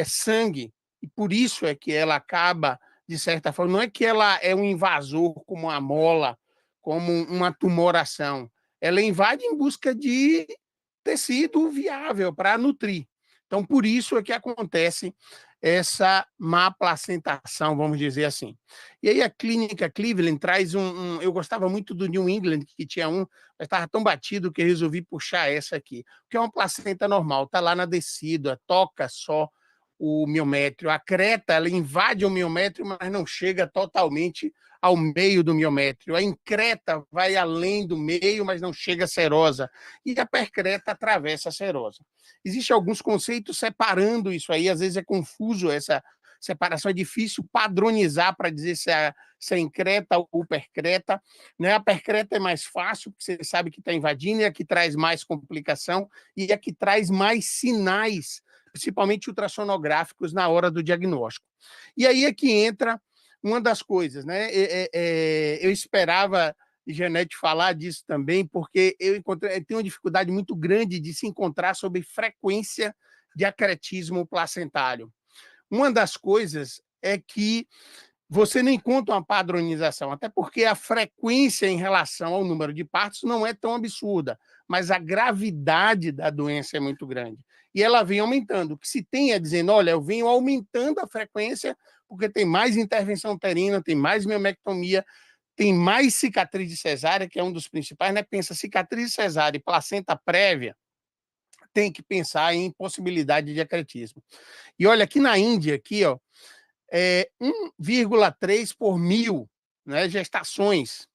sangue, e por isso é que ela acaba, de certa forma, não é que ela é um invasor como a mola, como uma tumoração, ela invade em busca de tecido viável para nutrir. Então, por isso é que acontece essa má placentação, vamos dizer assim. E aí a clínica Cleveland traz eu gostava muito do New England, que tinha mas estava tão batido que eu resolvi puxar essa aqui, que é uma placenta normal, está lá na descida, toca só o miométrio. A creta, ela invade o miométrio, mas não chega totalmente ao meio do miométrio. A increta vai além do meio, mas não chega à serosa. E a percreta atravessa a serosa. Existem alguns conceitos separando isso aí, às vezes é confuso essa separação, é difícil padronizar para dizer se é increta ou percreta. Né? A percreta é mais fácil, porque você sabe que está invadindo, e a que traz mais complicação, e a que traz mais sinais, principalmente ultrassonográficos, na hora do diagnóstico. E aí é que entra uma das coisas, né? Eu esperava Janete falar disso também, porque eu tenho uma dificuldade muito grande de se encontrar sobre frequência de acretismo placentário. Uma das coisas é que você não encontra uma padronização, até porque a frequência em relação ao número de partos não é tão absurda, mas a gravidade da doença é muito grande. e ela vem aumentando. O que se tem é dizendo, olha, eu venho aumentando a frequência porque tem mais intervenção uterina, tem mais miomectomia, tem mais cicatriz de cesárea, que é um dos principais, né? Pensa, cicatriz de cesárea e placenta prévia, tem que pensar em possibilidade de acretismo. E olha, aqui na Índia, aqui, ó, 1,3 por 1.000, né, gestações.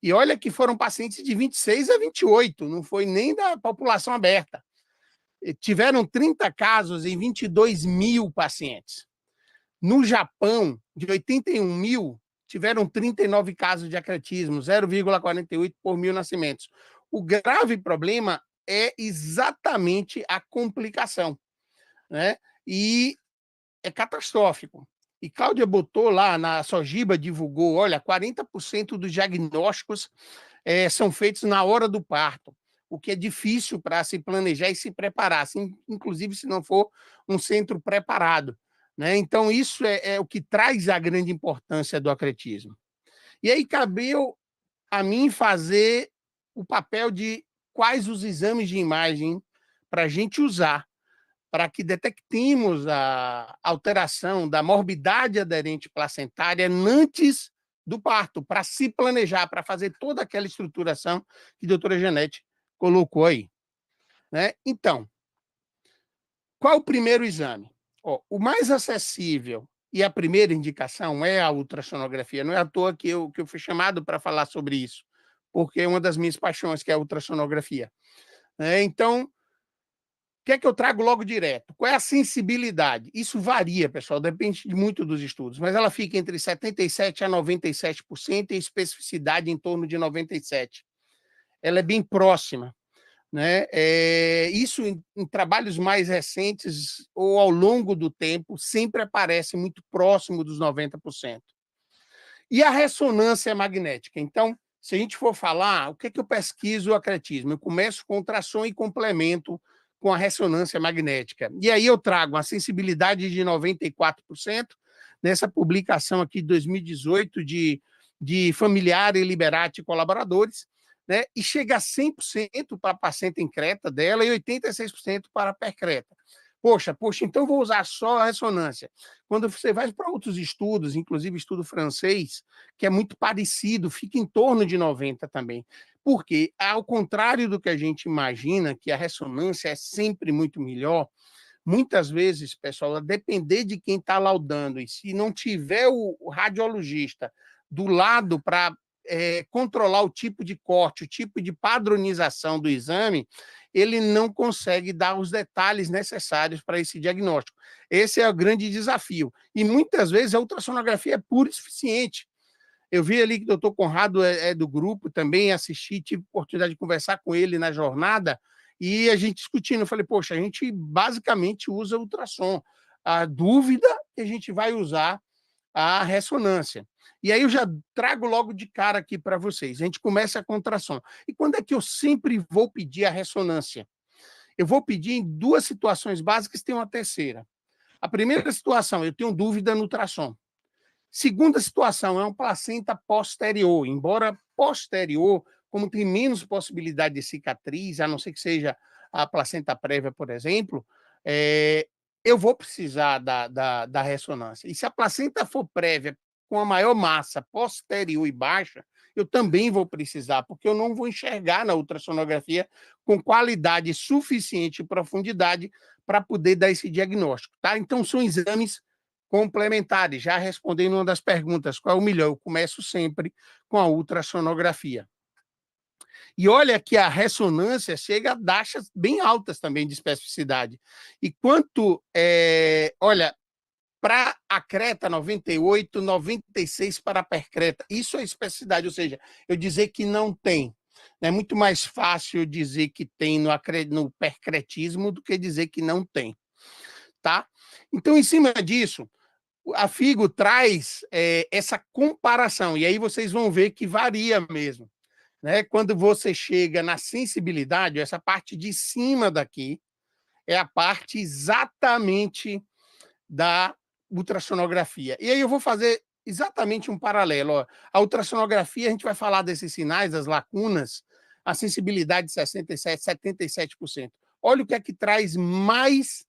E olha que foram pacientes de 26 a 28, não foi nem da população aberta. Tiveram 30 casos em 22 mil pacientes. No Japão, de 81 mil, tiveram 39 casos de acretismo, 0,48 por 1.000 nascimentos. O grave problema é exatamente a complicação, né? E é catastrófico. E Cláudia botou lá, na Sojiba divulgou, olha, 40% dos diagnósticos são feitos na hora do parto, o que é difícil para se planejar e se preparar, assim, inclusive se não for um centro preparado, né? Então, isso é o que traz a grande importância do acretismo. E aí cabeu a mim fazer o papel de quais os exames de imagem para a gente usar para que detectemos a alteração da morbidade aderente placentária antes do parto, para se planejar, para fazer toda aquela estruturação que a doutora Janete colocou aí, né? Então, qual o primeiro exame? O mais acessível e a primeira indicação é a ultrassonografia. Não é à toa que eu fui chamado para falar sobre isso, porque é uma das minhas paixões, que é a ultrassonografia. Então, o que é que eu trago logo direto? Qual é a sensibilidade? Isso varia, pessoal, depende muito dos estudos, mas ela fica entre 77% a 97% e a especificidade em torno de 97%. Ela é bem próxima, né? Isso em trabalhos mais recentes ou ao longo do tempo sempre aparece muito próximo dos 90%. E a ressonância magnética? Então, se a gente for falar, o que é que eu pesquiso o acretismo? Eu começo com ultrassom e complemento com a ressonância magnética. E aí eu trago a sensibilidade de 94%, nessa publicação aqui de 2018 de Familiare, Liberati e colaboradores, né? E chega a 100% para a placenta increta dela e 86% para a percreta. Poxa, então vou usar só a ressonância. Quando você vai para outros estudos, inclusive estudo francês, que é muito parecido, fica em torno de 90% também. Porque, ao contrário do que a gente imagina, que a ressonância é sempre muito melhor, muitas vezes, pessoal, a depender de quem está laudando, e se não tiver o radiologista do lado para controlar o tipo de corte, o tipo de padronização do exame, ele não consegue dar os detalhes necessários para esse diagnóstico. Esse é o grande desafio. E muitas vezes a ultrassonografia é pura e suficiente. Eu vi ali que o doutor Conrado é do grupo, também assisti, tive oportunidade de conversar com ele na jornada, e a gente discutindo, eu falei, poxa, a gente basicamente usa ultrassom. A dúvida é que a gente vai usar a ressonância. E aí eu já trago logo de cara aqui para vocês. A gente começa com ultrassom. E quando é que eu sempre vou pedir a ressonância? Eu vou pedir em duas situações básicas, tem uma terceira. A primeira situação, eu tenho dúvida no ultrassom. Segunda situação, é uma placenta posterior. Embora posterior, como tem menos possibilidade de cicatriz, a não ser que seja a placenta prévia, por exemplo, eu vou precisar da ressonância. E se a placenta for prévia, com a maior massa posterior e baixa, eu também vou precisar, porque eu não vou enxergar na ultrassonografia com qualidade suficiente e profundidade para poder dar esse diagnóstico, tá? Então, são exames complementares. Já respondendo uma das perguntas, qual é o melhor? Eu começo sempre com a ultrassonografia. E olha que a ressonância chega a taxas bem altas também de especificidade. E quanto, olha, para a creta 98, 96 para a percreta. Isso é especificidade, ou seja, eu dizer que não tem. É muito mais fácil dizer que tem no percretismo do que dizer que não tem. Tá? Então, em cima disso, a FIGO traz essa comparação, e aí vocês vão ver que varia mesmo. Né? Quando você chega na sensibilidade, essa parte de cima daqui é a parte exatamente da ultrassonografia. E aí eu vou fazer exatamente um paralelo. Ó. A ultrassonografia, a gente vai falar desses sinais, das lacunas, a sensibilidade de 67%, 77%. Olha o que é que traz mais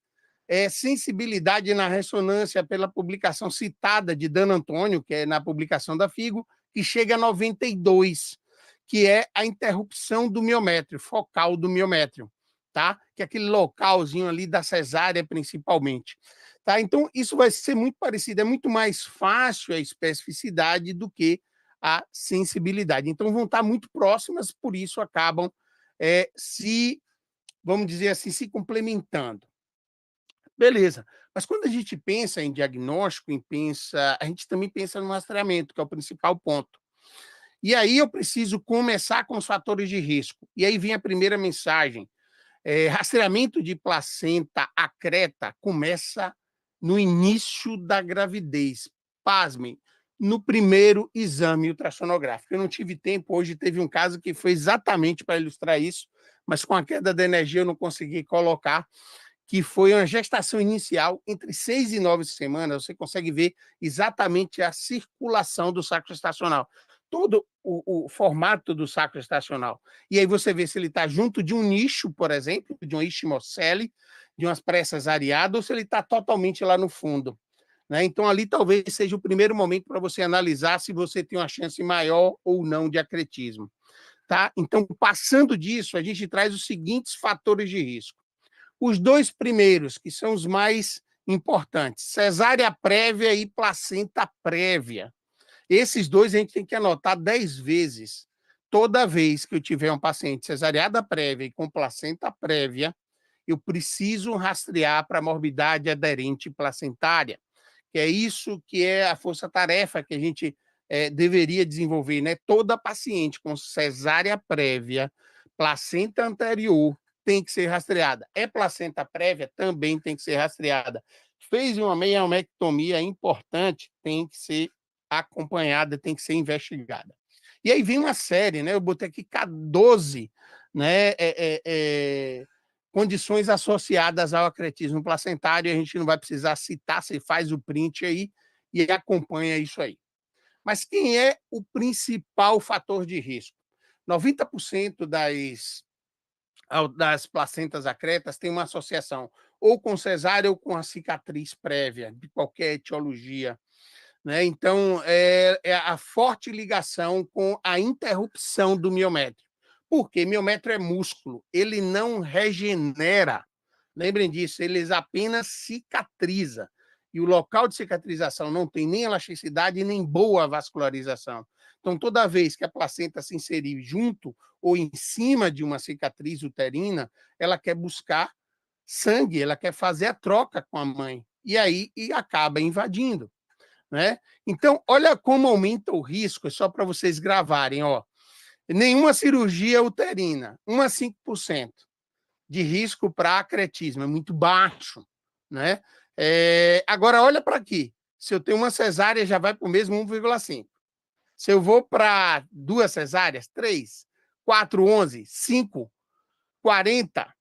sensibilidade na ressonância pela publicação citada de Dan Antônio, que é na publicação da FIGO, que chega a 92, que é a interrupção do miométrio, focal do miométrio, tá? Que é aquele localzinho ali da cesárea, principalmente. Tá? Então, isso vai ser muito parecido, é muito mais fácil a especificidade do que a sensibilidade. Então, vão estar muito próximas, por isso acabam vamos dizer assim, se complementando. Beleza. Mas quando a gente pensa em diagnóstico, a gente também pensa no rastreamento, que é o principal ponto. E aí eu preciso começar com os fatores de risco. E aí vem a primeira mensagem. Rastreamento de placenta acreta começa no início da gravidez. Pasmem, no primeiro exame ultrassonográfico. Eu não tive tempo, hoje teve um caso que foi exatamente para ilustrar isso, mas com a queda da energia eu não consegui colocar, que foi uma gestação inicial entre 6 e 9 semanas, você consegue ver exatamente a circulação do saco gestacional, todo o formato do saco gestacional. E aí você vê se ele está junto de um nicho, por exemplo, de um isquimocele, de umas pressas areadas, ou se ele está totalmente lá no fundo. Né? Então, ali talvez seja o primeiro momento para você analisar se você tem uma chance maior ou não de acretismo. Tá? Então, passando disso, a gente traz os seguintes fatores de risco. Os dois primeiros, que são os mais importantes, cesárea prévia e placenta prévia. Esses dois a gente tem que anotar 10 vezes. Toda vez que eu tiver um paciente cesariada prévia e com placenta prévia, eu preciso rastrear para morbidade aderente placentária, que é isso que é a força-tarefa que a gente deveria desenvolver, né? Toda paciente com cesárea prévia, placenta anterior, tem que ser rastreada. É placenta prévia, também tem que ser rastreada. Fez uma meiomectomia importante, tem que ser acompanhada, tem que ser investigada. E aí vem uma série, né? Eu botei aqui 12, né? Condições associadas ao acretismo placentário, a gente não vai precisar citar, você faz o print aí e acompanha isso aí. Mas quem é o principal fator de risco? 90% das placentas acretas tem uma associação ou com cesárea ou com a cicatriz prévia, de qualquer etiologia. Né? Então, é a forte ligação com a interrupção do miométrio. Por quê? Miométrio é músculo, ele não regenera. Lembrem disso, ele apenas cicatriza. E o local de cicatrização não tem nem elasticidade nem boa vascularização. Então, toda vez que a placenta se inserir junto ou em cima de uma cicatriz uterina, ela quer buscar sangue, ela quer fazer a troca com a mãe. E aí acaba invadindo. Né? Então, olha como aumenta o risco, é só para vocês gravarem. Ó. Nenhuma cirurgia uterina, 1 a 5% de risco para acretismo, é muito baixo. Né? Agora, olha para aqui. Se eu tenho uma cesárea, já vai para o mesmo 1,5. Se eu vou para 2 cesáreas, 3, 4, 11, 5, 40,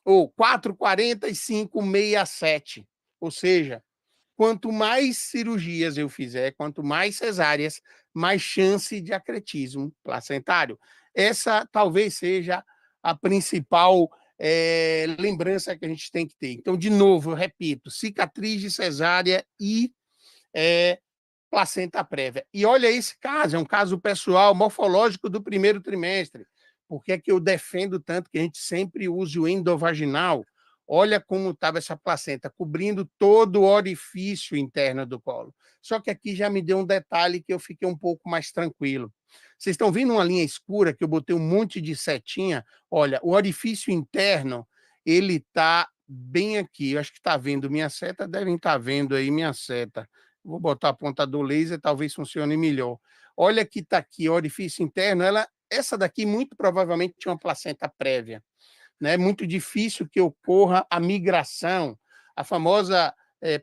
ou 4, 45, 67. Ou seja, quanto mais cirurgias eu fizer, quanto mais cesáreas, mais chance de acretismo placentário. Essa talvez seja a principal lembrança que a gente tem que ter. Então, de novo, eu repito, cicatriz de cesárea e placenta prévia. E olha esse caso, é um caso pessoal, morfológico do primeiro trimestre. Por que é que eu defendo tanto que a gente sempre use o endovaginal? Olha como estava essa placenta, cobrindo todo o orifício interno do colo. Só que aqui já me deu um detalhe que eu fiquei um pouco mais tranquilo. Vocês estão vendo uma linha escura que eu botei um monte de setinha? Olha, o orifício interno, ele está bem aqui. Eu acho que está vendo minha seta, devem estar vendo aí minha seta. Vou botar a ponta do laser, talvez funcione melhor. Olha que está aqui, o orifício interno, essa daqui muito provavelmente tinha uma placenta prévia. É muito difícil que ocorra a migração, a famosa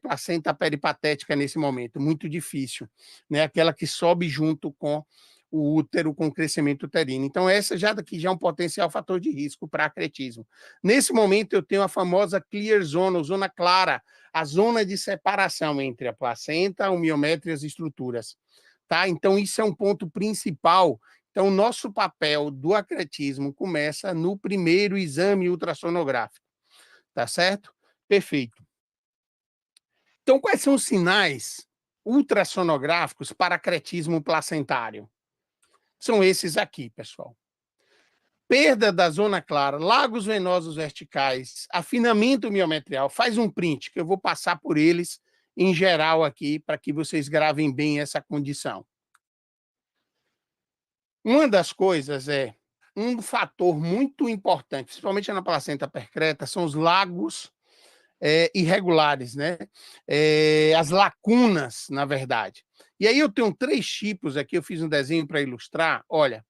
placenta peripatética nesse momento, muito difícil, né? Aquela que sobe junto com o útero, com o crescimento uterino. Então, essa já daqui já é um potencial fator de risco para acretismo. Nesse momento, eu tenho a famosa clear zone, ou zona clara, a zona de separação entre a placenta, o miométrio e as estruturas. Tá? Então, isso é um ponto principal. Então, o nosso papel do acretismo começa no primeiro exame ultrassonográfico, tá certo? Perfeito. Então, quais são os sinais ultrassonográficos para acretismo placentário? São esses aqui, pessoal. Perda da zona clara, lagos venosos verticais, afinamento miometrial. Faz um print, que eu vou passar por eles em geral aqui, para que vocês gravem bem essa condição. Uma das coisas um fator muito importante, principalmente na placenta percreta, são os lagos irregulares, né? As lacunas, na verdade. E aí eu tenho 3 tipos aqui, eu fiz um desenho para ilustrar. Olha,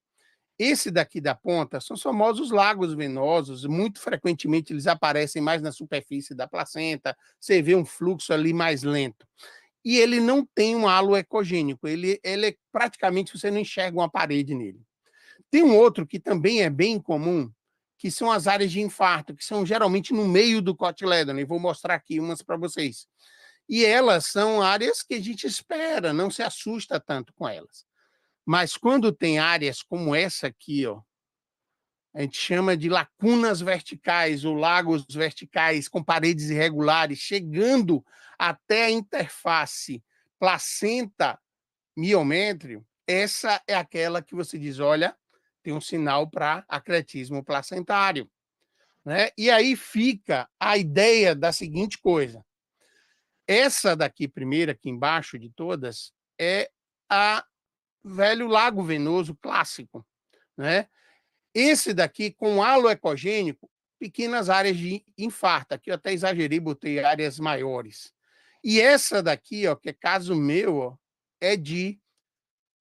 esse daqui da ponta são os famosos lagos venosos, muito frequentemente eles aparecem mais na superfície da placenta, você vê um fluxo ali mais lento. E ele não tem um halo ecogênico, ele é praticamente, você não enxerga uma parede nele. Tem um outro que também é bem comum, que são as áreas de infarto, que são geralmente no meio do cotiledônio. Vou mostrar aqui umas para vocês. E elas são áreas que a gente espera, não se assusta tanto com elas. Mas quando tem áreas como essa aqui, ó, a gente chama de lacunas verticais ou lagos verticais com paredes irregulares, chegando até a interface placenta-miométrio, essa é aquela que você diz, olha, tem um sinal para acretismo placentário. Né? E aí fica a ideia da seguinte coisa. Essa daqui, primeira, aqui embaixo de todas, é a velho lago venoso clássico. Né? Esse daqui, com halo ecogênico, pequenas áreas de infarto. Aqui eu até exagerei, botei áreas maiores. E essa daqui, ó, que é caso meu, ó, é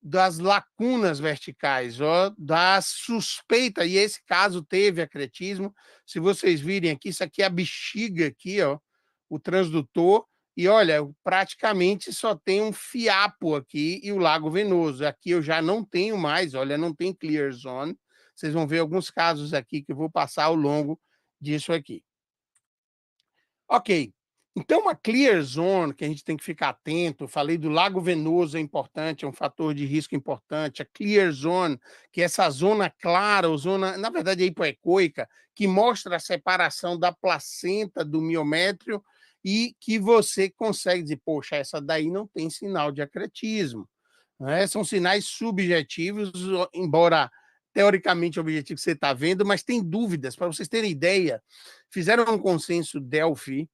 das lacunas verticais, ó, da suspeita, e esse caso teve acretismo. Se vocês virem aqui, isso aqui é a bexiga aqui, ó, o transdutor, e olha, praticamente só tem um fiapo aqui e o lago venoso. Aqui eu já não tenho mais, olha, não tem clear zone. Vocês vão ver alguns casos aqui que eu vou passar ao longo disso aqui. Ok. Então, uma clear zone que a gente tem que ficar atento, eu falei do lago venoso é importante, é um fator de risco importante, a clear zone, que é essa zona clara, ou zona, na verdade, é hipoecoica, que mostra a separação da placenta do miométrio e que você consegue dizer, poxa, essa daí não tem sinal de acretismo. Né? São sinais subjetivos, embora teoricamente objetivo que você está vendo, mas tem dúvidas. Para vocês terem ideia, fizeram um consenso Delphi,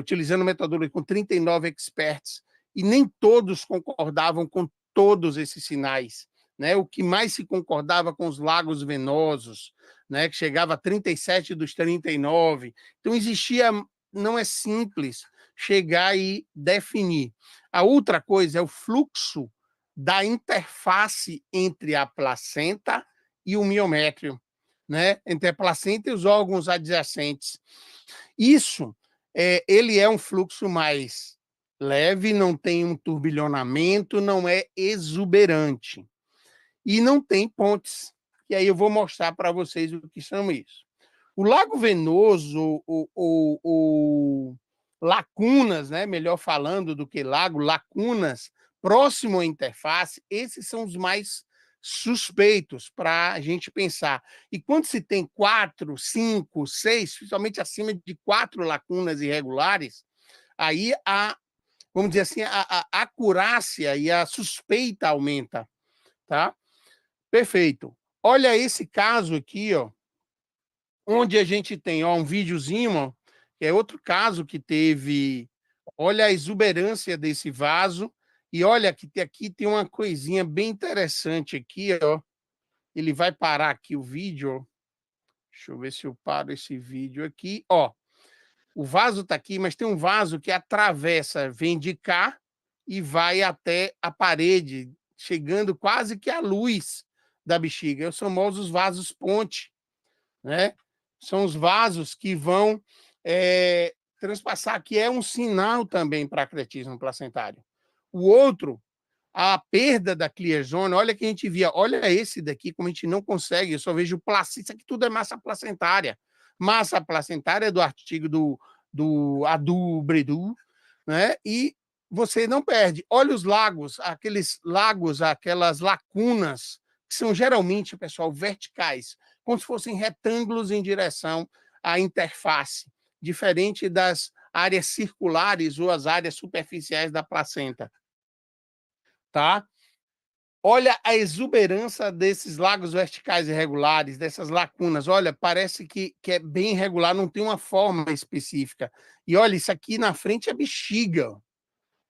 utilizando metodologia com 39 experts, e nem todos concordavam com todos esses sinais. Né? O que mais se concordava com os lagos venosos, né? Que chegava a 37 dos 39. Então, existia, não é simples chegar e definir. A outra coisa é o fluxo da interface entre a placenta e o miométrio, né? Entre a placenta e os órgãos adjacentes. Isso, ele é um fluxo mais leve, não tem um turbilhonamento, não é exuberante. E não tem pontes. E aí eu vou mostrar para vocês o que são isso. O lago venoso, o lacunas, né? Melhor falando do que lago, lacunas, próximo à interface, esses são os mais suspeitos para a gente pensar. E quando se tem 4, 5, 6, principalmente acima de 4 lacunas irregulares, aí vamos dizer assim, a acurácia e a suspeita aumenta, tá? Perfeito. Olha esse caso aqui, ó, onde a gente tem, ó, um videozinho, ó, que é outro caso que teve, olha a exuberância desse vaso, e olha que aqui tem uma coisinha bem interessante aqui, ó. Ele vai parar aqui o vídeo, ó. Deixa eu ver se eu paro esse vídeo aqui, ó. O vaso está aqui, mas tem um vaso que atravessa, vem de cá e vai até a parede, chegando quase que à luz da bexiga. Os famosos vasos ponte, né? São os vasos que vão transpassar, que é um sinal também para acretismo placentário. O outro, a perda da clear zone, olha que a gente via, olha esse daqui, como a gente não consegue, eu só vejo placenta, isso aqui tudo é massa placentária. Massa placentária do artigo do Adu-Bredu, né? E você não perde. Olha os lagos, aquelas lacunas, que que são geralmente, pessoal, verticais, como se fossem retângulos em direção à interface, diferente das áreas circulares ou as áreas superficiais da placenta. Tá? Olha a exuberância desses lagos verticais irregulares, dessas lacunas. Olha, parece que é bem irregular, não tem uma forma específica. E olha, isso aqui na frente é bexiga.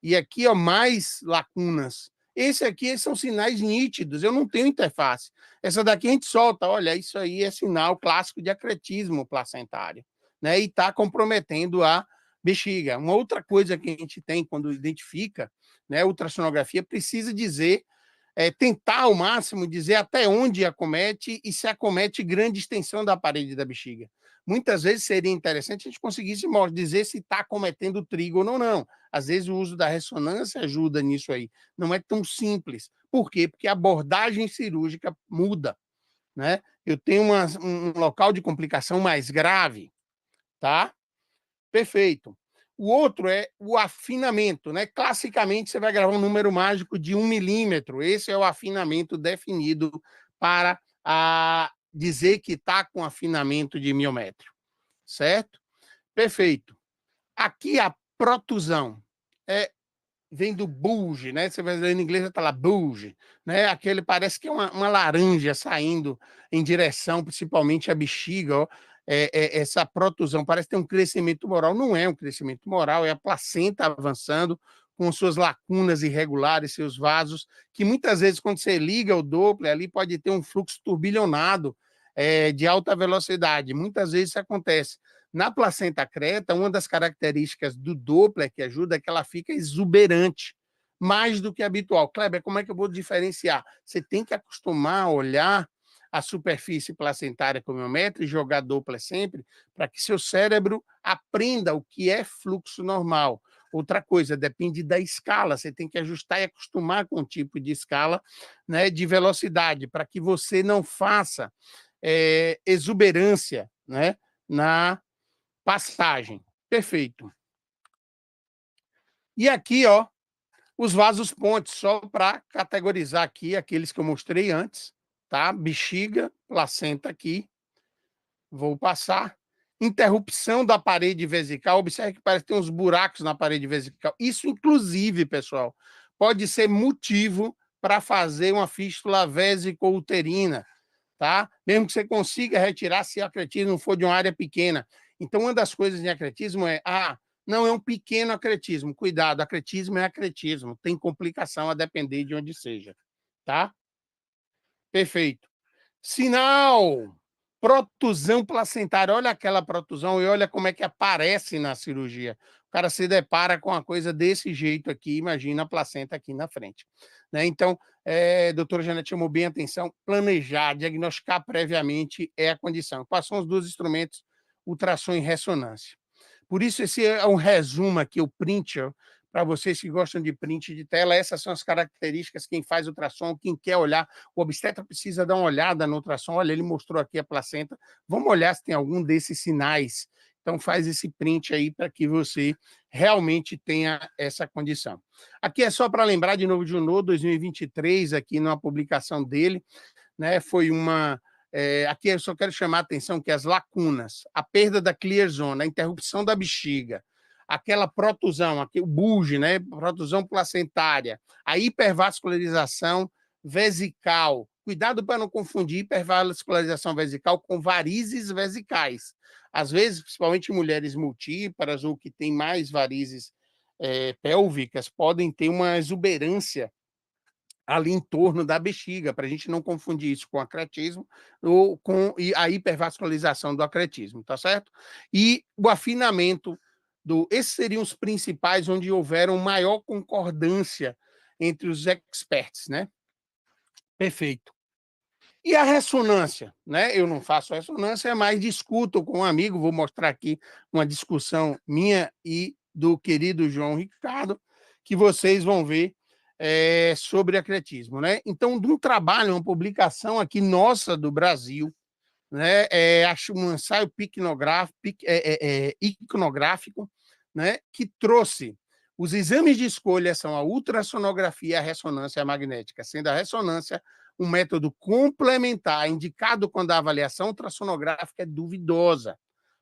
E aqui, ó, mais lacunas. Esse aqui são sinais nítidos, eu não tenho interface. Essa daqui a gente solta, olha, isso aí é sinal clássico de acretismo placentário, né? E está comprometendo a bexiga. Uma outra coisa que a gente tem quando identifica, né, ultrassonografia, precisa dizer, tentar ao máximo dizer até onde acomete e se acomete grande extensão da parede da bexiga. Muitas vezes seria interessante a gente conseguisse dizer se está acometendo o trígono ou não. Às vezes o uso da ressonância ajuda nisso aí. Não é tão simples. Por quê? Porque a abordagem cirúrgica muda, né? Eu tenho um local de complicação mais grave, tá? Perfeito. O outro é o afinamento, né? Classicamente, você vai gravar um número mágico de 1 milímetro. Esse é o afinamento definido para dizer que está com afinamento de miométrio, certo? Perfeito. Aqui a protusão vem do bulge, né? Você vai ler em inglês, está lá bulge, né? Aquele parece que é uma laranja saindo em direção, principalmente à bexiga, ó. Essa protusão parece ter um crescimento moral, não é um crescimento moral, é a placenta avançando com suas lacunas irregulares, seus vasos, que muitas vezes quando você liga o Doppler ali pode ter um fluxo turbilhonado de alta velocidade, muitas vezes isso acontece. Na placenta creta, uma das características do Doppler que ajuda é que ela fica exuberante, mais do que habitual. Kleber, como é que eu vou diferenciar? Você tem que acostumar a olhar a superfície placentária com o miométrio e jogar Doppler sempre, para que seu cérebro aprenda o que é fluxo normal. Outra coisa, depende da escala, você tem que ajustar e acostumar com o tipo de escala, né, de velocidade, para que você não faça exuberância, né, na passagem. Perfeito. E aqui, ó, os vasos pontes, só para categorizar aqui aqueles que eu mostrei antes, tá? Bexiga, placenta aqui. Vou passar. Interrupção da parede vesical. Observe que parece que tem uns buracos na parede vesical. Isso, inclusive, pessoal, pode ser motivo para fazer uma fístula vesicouterina, tá? Mesmo que você consiga retirar se o acretismo não for de uma área pequena. Então, uma das coisas em acretismo não é um pequeno acretismo. Cuidado, acretismo é acretismo. Tem complicação a depender de onde seja, tá? Perfeito. Sinal! Protusão placentária. Olha aquela protusão e olha como é que aparece na cirurgia. O cara se depara com uma coisa desse jeito aqui, imagina a placenta aqui na frente, né? Então, doutora Janete chamou bem a atenção, planejar, diagnosticar previamente é a condição. Quais são os dois instrumentos? Ultrassom e ressonância. Por isso, esse é um resumo aqui, o print, para vocês que gostam de print de tela, essas são as características, quem faz ultrassom, quem quer olhar, o obstetra precisa dar uma olhada no ultrassom, olha, ele mostrou aqui a placenta, vamos olhar se tem algum desses sinais, então faz esse print aí para que você realmente tenha essa condição. Aqui é só para lembrar de novo de Junot, 2023, aqui numa publicação dele, né, foi uma... aqui eu só quero chamar a atenção que as lacunas, a perda da clear zone, a interrupção da bexiga, aquela protusão, aqui, o bulge, né? Protusão placentária, a hipervascularização vesical. Cuidado para não confundir hipervascularização vesical com varizes vesicais. Às vezes, principalmente mulheres multíparas ou que têm mais varizes pélvicas, podem ter uma exuberância ali em torno da bexiga, para a gente não confundir isso com acretismo ou com a hipervascularização do acretismo, tá certo? E o afinamento esses seriam os principais onde houveram maior concordância entre os experts, né? Perfeito. E a ressonância, né? Eu não faço ressonância, mas discuto com um amigo, vou mostrar aqui uma discussão minha e do querido João Ricardo, que vocês vão ver sobre acretismo, né? Então, de um trabalho, uma publicação aqui nossa do Brasil, né? Acho um ensaio iconográfico, né? Que trouxe os exames de escolha são a ultrassonografia e a ressonância magnética, sendo a ressonância um método complementar, indicado quando a avaliação ultrassonográfica é duvidosa,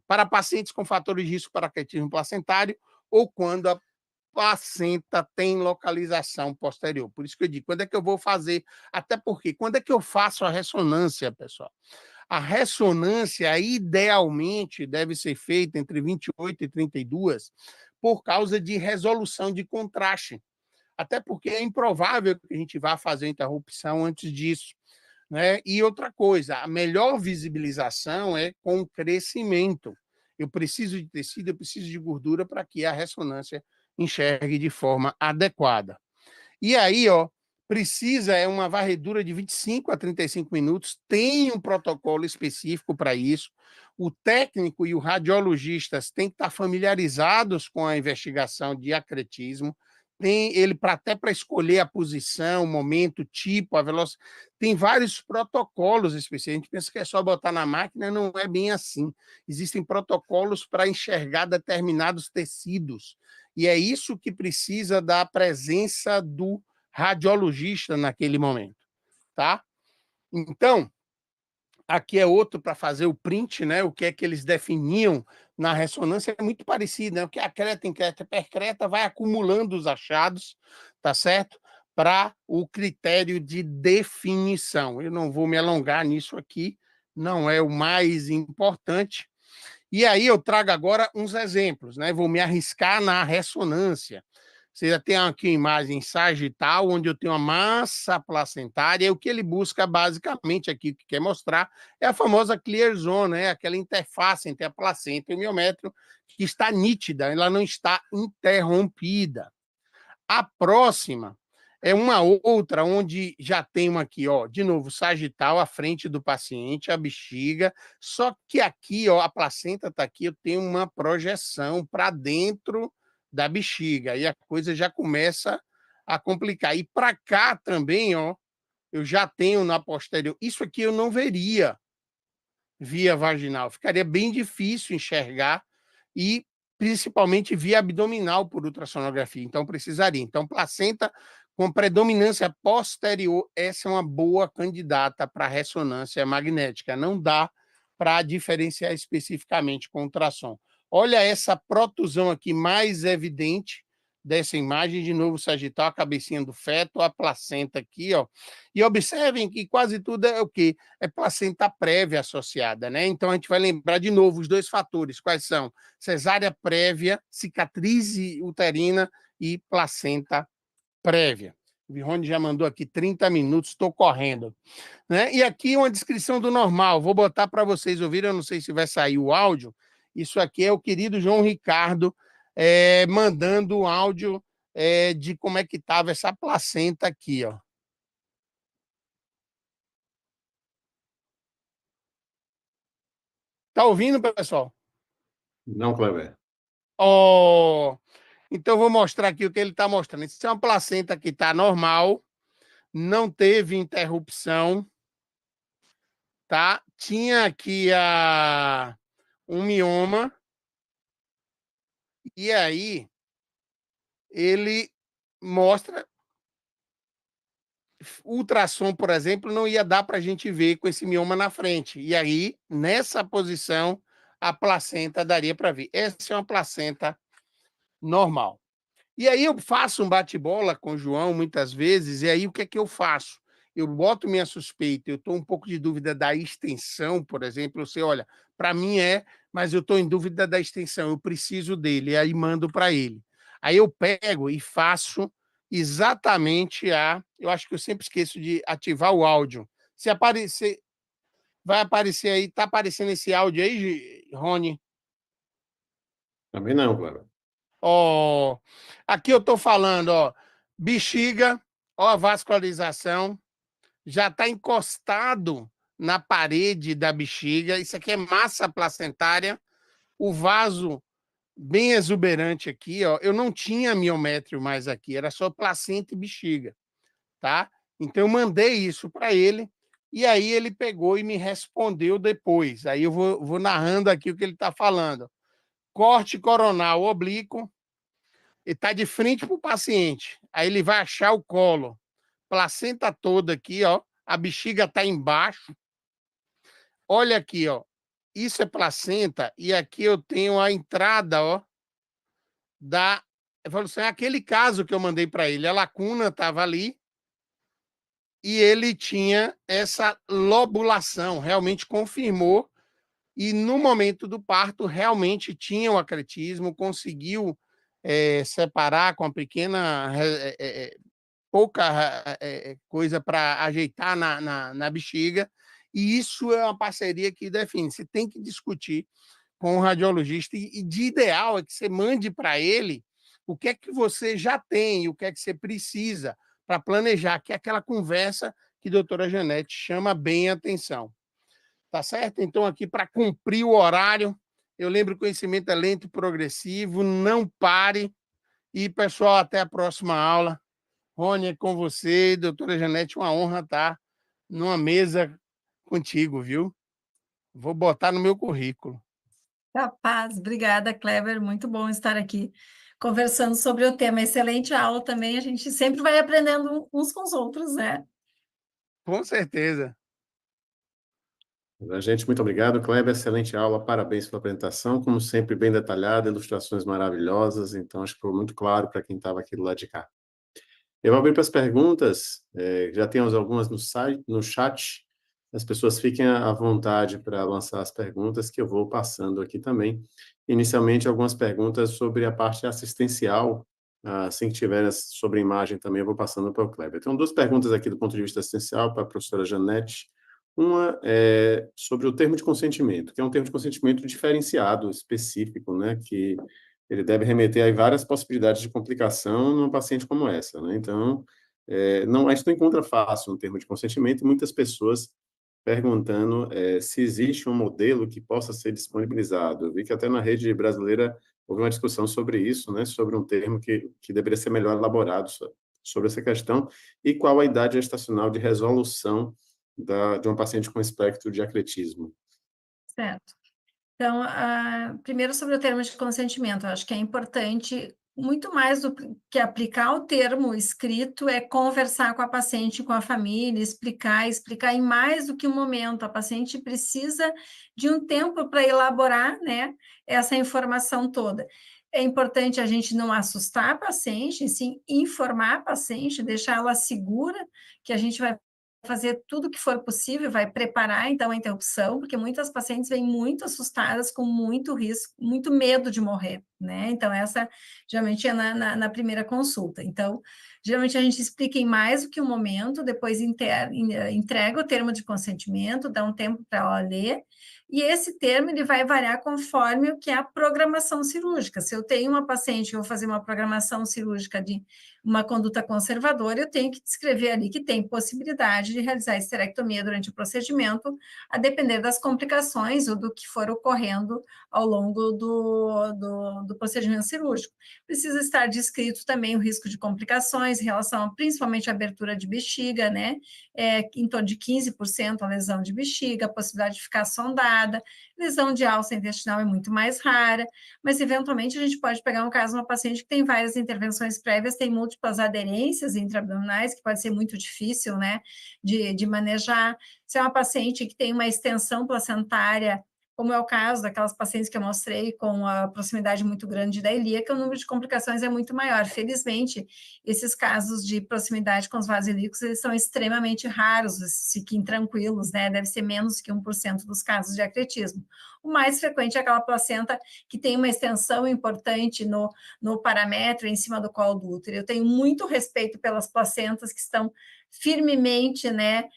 para pacientes com fatores de risco para cateterismo placentário ou quando a placenta tem localização posterior. Por isso que eu digo, quando é que eu vou fazer? Até porque, quando é que eu faço a ressonância, pessoal? A ressonância, idealmente, deve ser feita entre 28 e 32, por causa de resolução de contraste. Até porque é improvável que a gente vá fazer interrupção antes disso, né? E outra coisa, a melhor visibilização é com crescimento. Eu preciso de tecido, eu preciso de gordura para que a ressonância enxergue de forma adequada. E aí, precisa uma varredura de 25 a 35 minutos, tem um protocolo específico para isso. O técnico e o radiologistas têm que estar familiarizados com a investigação de acretismo, tem ele até para escolher a posição, o momento, o tipo, a velocidade. Tem vários protocolos específicos. A gente pensa que é só botar na máquina, não é bem assim. Existem protocolos para enxergar determinados tecidos. E é isso que precisa da presença do radiologista naquele momento, tá? Então, aqui é outro para fazer o print, né? O que é que eles definiam na ressonância é muito parecido, né? O que a creta, encreta, percreta vai acumulando os achados, tá certo? Para o critério de definição. Eu não vou me alongar nisso aqui, não é o mais importante. E aí eu trago agora uns exemplos, né? Vou me arriscar na ressonância. Você já tem aqui uma imagem sagital, onde eu tenho uma massa placentária, e o que ele busca basicamente aqui, o que quer mostrar, é a famosa clear zone, né? Aquela interface entre a placenta e o miométrio, que está nítida, ela não está interrompida. A próxima é uma outra, onde já tem uma aqui, de novo, sagital, à frente do paciente, a bexiga, só que aqui, a placenta está aqui, eu tenho uma projeção para dentro da bexiga, e a coisa já começa a complicar. E para cá também, eu já tenho na posterior, isso aqui eu não veria via vaginal, ficaria bem difícil enxergar, e principalmente via abdominal por ultrassonografia, então precisaria. Então, placenta com predominância posterior, essa é uma boa candidata para ressonância magnética, não dá para diferenciar especificamente com ultrassom. Olha essa protusão aqui mais evidente dessa imagem, de novo sagital, a cabecinha do feto, a placenta aqui, E observem que quase tudo é o quê? É placenta prévia associada, né? Então a gente vai lembrar de novo os dois fatores, quais são? Cesárea prévia, cicatriz uterina e placenta prévia. O Virrone já mandou aqui 30 minutos, estou correndo. Né? E aqui uma descrição do normal, vou botar para vocês ouvirem, eu não sei se vai sair o áudio. Isso aqui é o querido João Ricardo mandando o áudio de como é que estava essa placenta aqui, Tá ouvindo, pessoal? Não, Cleber. Então, vou mostrar aqui o que ele está mostrando. Isso é uma placenta que está normal, não teve interrupção, tá? Tinha aqui um mioma, e aí ele mostra ultrassom, por exemplo, não ia dar para a gente ver com esse mioma na frente. E aí, nessa posição, a placenta daria para ver. Essa é uma placenta normal. E aí eu faço um bate-bola com o João muitas vezes, e aí o que é que eu faço? Eu boto minha suspeita, eu estou um pouco de dúvida da extensão, por exemplo, eu sei, olha, para mim mas eu estou em dúvida da extensão, eu preciso dele, e aí mando para ele. Aí eu pego e faço exatamente eu acho que eu sempre esqueço de ativar o áudio. Se aparecer, vai aparecer aí, está aparecendo esse áudio aí, Rony? Também não, Cleber. Aqui eu estou falando, bexiga, a vascularização, já está encostado na parede da bexiga, isso aqui é massa placentária, o vaso bem exuberante aqui, eu não tinha miométrio mais aqui, era só placenta e bexiga, tá? Então eu mandei isso para ele, e aí ele pegou e me respondeu depois, aí eu vou narrando aqui o que ele está falando. Corte coronal oblíquo, ele está de frente para o paciente, aí ele vai achar o colo, placenta toda aqui, a bexiga está embaixo. Olha aqui, ó. Isso é placenta e aqui eu tenho a entrada, ó, da evolução. É aquele caso que eu mandei para ele. A lacuna estava ali e ele tinha essa lobulação, realmente confirmou. E no momento do parto, realmente tinha o acretismo, conseguiu separar com a pequena, pouca coisa para ajeitar na bexiga. E isso é uma parceria que define. Você tem que discutir com o radiologista e de ideal é que você mande para ele o que é que você já tem, o que é que você precisa para planejar, que é aquela conversa que a doutora Janete chama bem a atenção. Tá certo? Então, aqui, para cumprir o horário, eu lembro que o conhecimento é lento e progressivo, não pare. E, pessoal, até a próxima aula. Rony, é com você, doutora Janete, uma honra estar numa mesa contigo, viu? Vou botar no meu currículo. Capaz, obrigada, Kleber, muito bom estar aqui conversando sobre o tema. Excelente aula também, a gente sempre vai aprendendo uns com os outros, né? Com certeza. Gente, muito obrigado, Kleber, excelente aula, parabéns pela apresentação, como sempre, bem detalhada, ilustrações maravilhosas, então acho que foi muito claro para quem estava aqui do lado de cá. Eu vou abrir para as perguntas, já temos algumas no site, no chat, as pessoas fiquem à vontade para lançar as perguntas, que eu vou passando aqui também. Inicialmente, algumas perguntas sobre a parte assistencial, assim que tiver sobre a imagem também, eu vou passando para o Kleber. Então, duas perguntas aqui do ponto de vista assistencial para a professora Janete. Uma é sobre o termo de consentimento, que é um termo de consentimento diferenciado, específico, né, que ele deve remeter a várias possibilidades de complicação numa paciente como essa, né? Então, não, a gente não encontra fácil um termo de consentimento, e muitas pessoas perguntando se existe um modelo que possa ser disponibilizado. Eu vi que até na rede brasileira houve uma discussão sobre isso, né, sobre um termo que deveria ser melhor elaborado sobre essa questão, e qual a idade gestacional de resolução de uma paciente com espectro de acretismo. Certo. Então, primeiro sobre o termo de consentimento, eu acho que é importante, muito mais do que aplicar o termo escrito, é conversar com a paciente, com a família, explicar em mais do que um momento. A paciente precisa de um tempo para elaborar, né, essa informação toda. É importante a gente não assustar a paciente, sim informar a paciente, deixar ela segura que a gente vai fazer tudo o que for possível, vai preparar, então, a interrupção, porque muitas pacientes vêm muito assustadas, com muito risco, muito medo de morrer, né? Então, essa, geralmente, é na primeira consulta. Então, geralmente, a gente explica em mais do que um momento, depois entrega o termo de consentimento, dá um tempo para ela ler, e esse termo, ele vai variar conforme o que é a programação cirúrgica. Se eu tenho uma paciente que eu vou fazer uma programação cirúrgica de uma conduta conservadora, eu tenho que descrever ali que tem possibilidade de realizar esterectomia durante o procedimento, a depender das complicações ou do que for ocorrendo ao longo do procedimento cirúrgico. Precisa estar descrito também o risco de complicações em relação, principalmente, à abertura de bexiga, né? Em torno de 15% a lesão de bexiga, a possibilidade de ficar sondada, lesão de alça intestinal é muito mais rara, mas, eventualmente, a gente pode pegar um caso de uma paciente que tem várias intervenções prévias, tem múltiplas aderências intraabdominais, que pode ser muito difícil, né, de manejar. Se é uma paciente que tem uma extensão placentária, como é o caso daquelas pacientes que eu mostrei com a proximidade muito grande da ilíaca, o número de complicações é muito maior. Felizmente, esses casos de proximidade com os vasos ilíacos, eles são extremamente raros, fiquem tranquilos, né? Deve ser menos que 1% dos casos de acretismo. O mais frequente é aquela placenta que tem uma extensão importante no paramétrio, em cima do colo do útero. Eu tenho muito respeito pelas placentas que estão firmemente, né,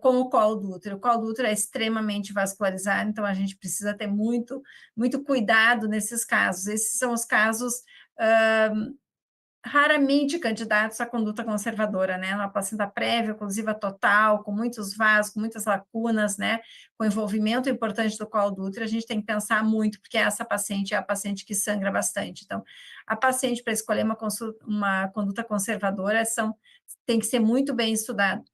com o colo do útero. O colo do útero é extremamente vascularizado, então a gente precisa ter muito, muito cuidado nesses casos. Esses são os casos raramente candidatos à conduta conservadora, né? Uma placenta prévia, oclusiva total, com muitos vasos, com muitas lacunas, né? Com envolvimento importante do colo do útero, a gente tem que pensar muito, porque essa paciente é a paciente que sangra bastante. Então, a paciente, para escolher uma conduta conservadora, tem que ser muito bem estudada.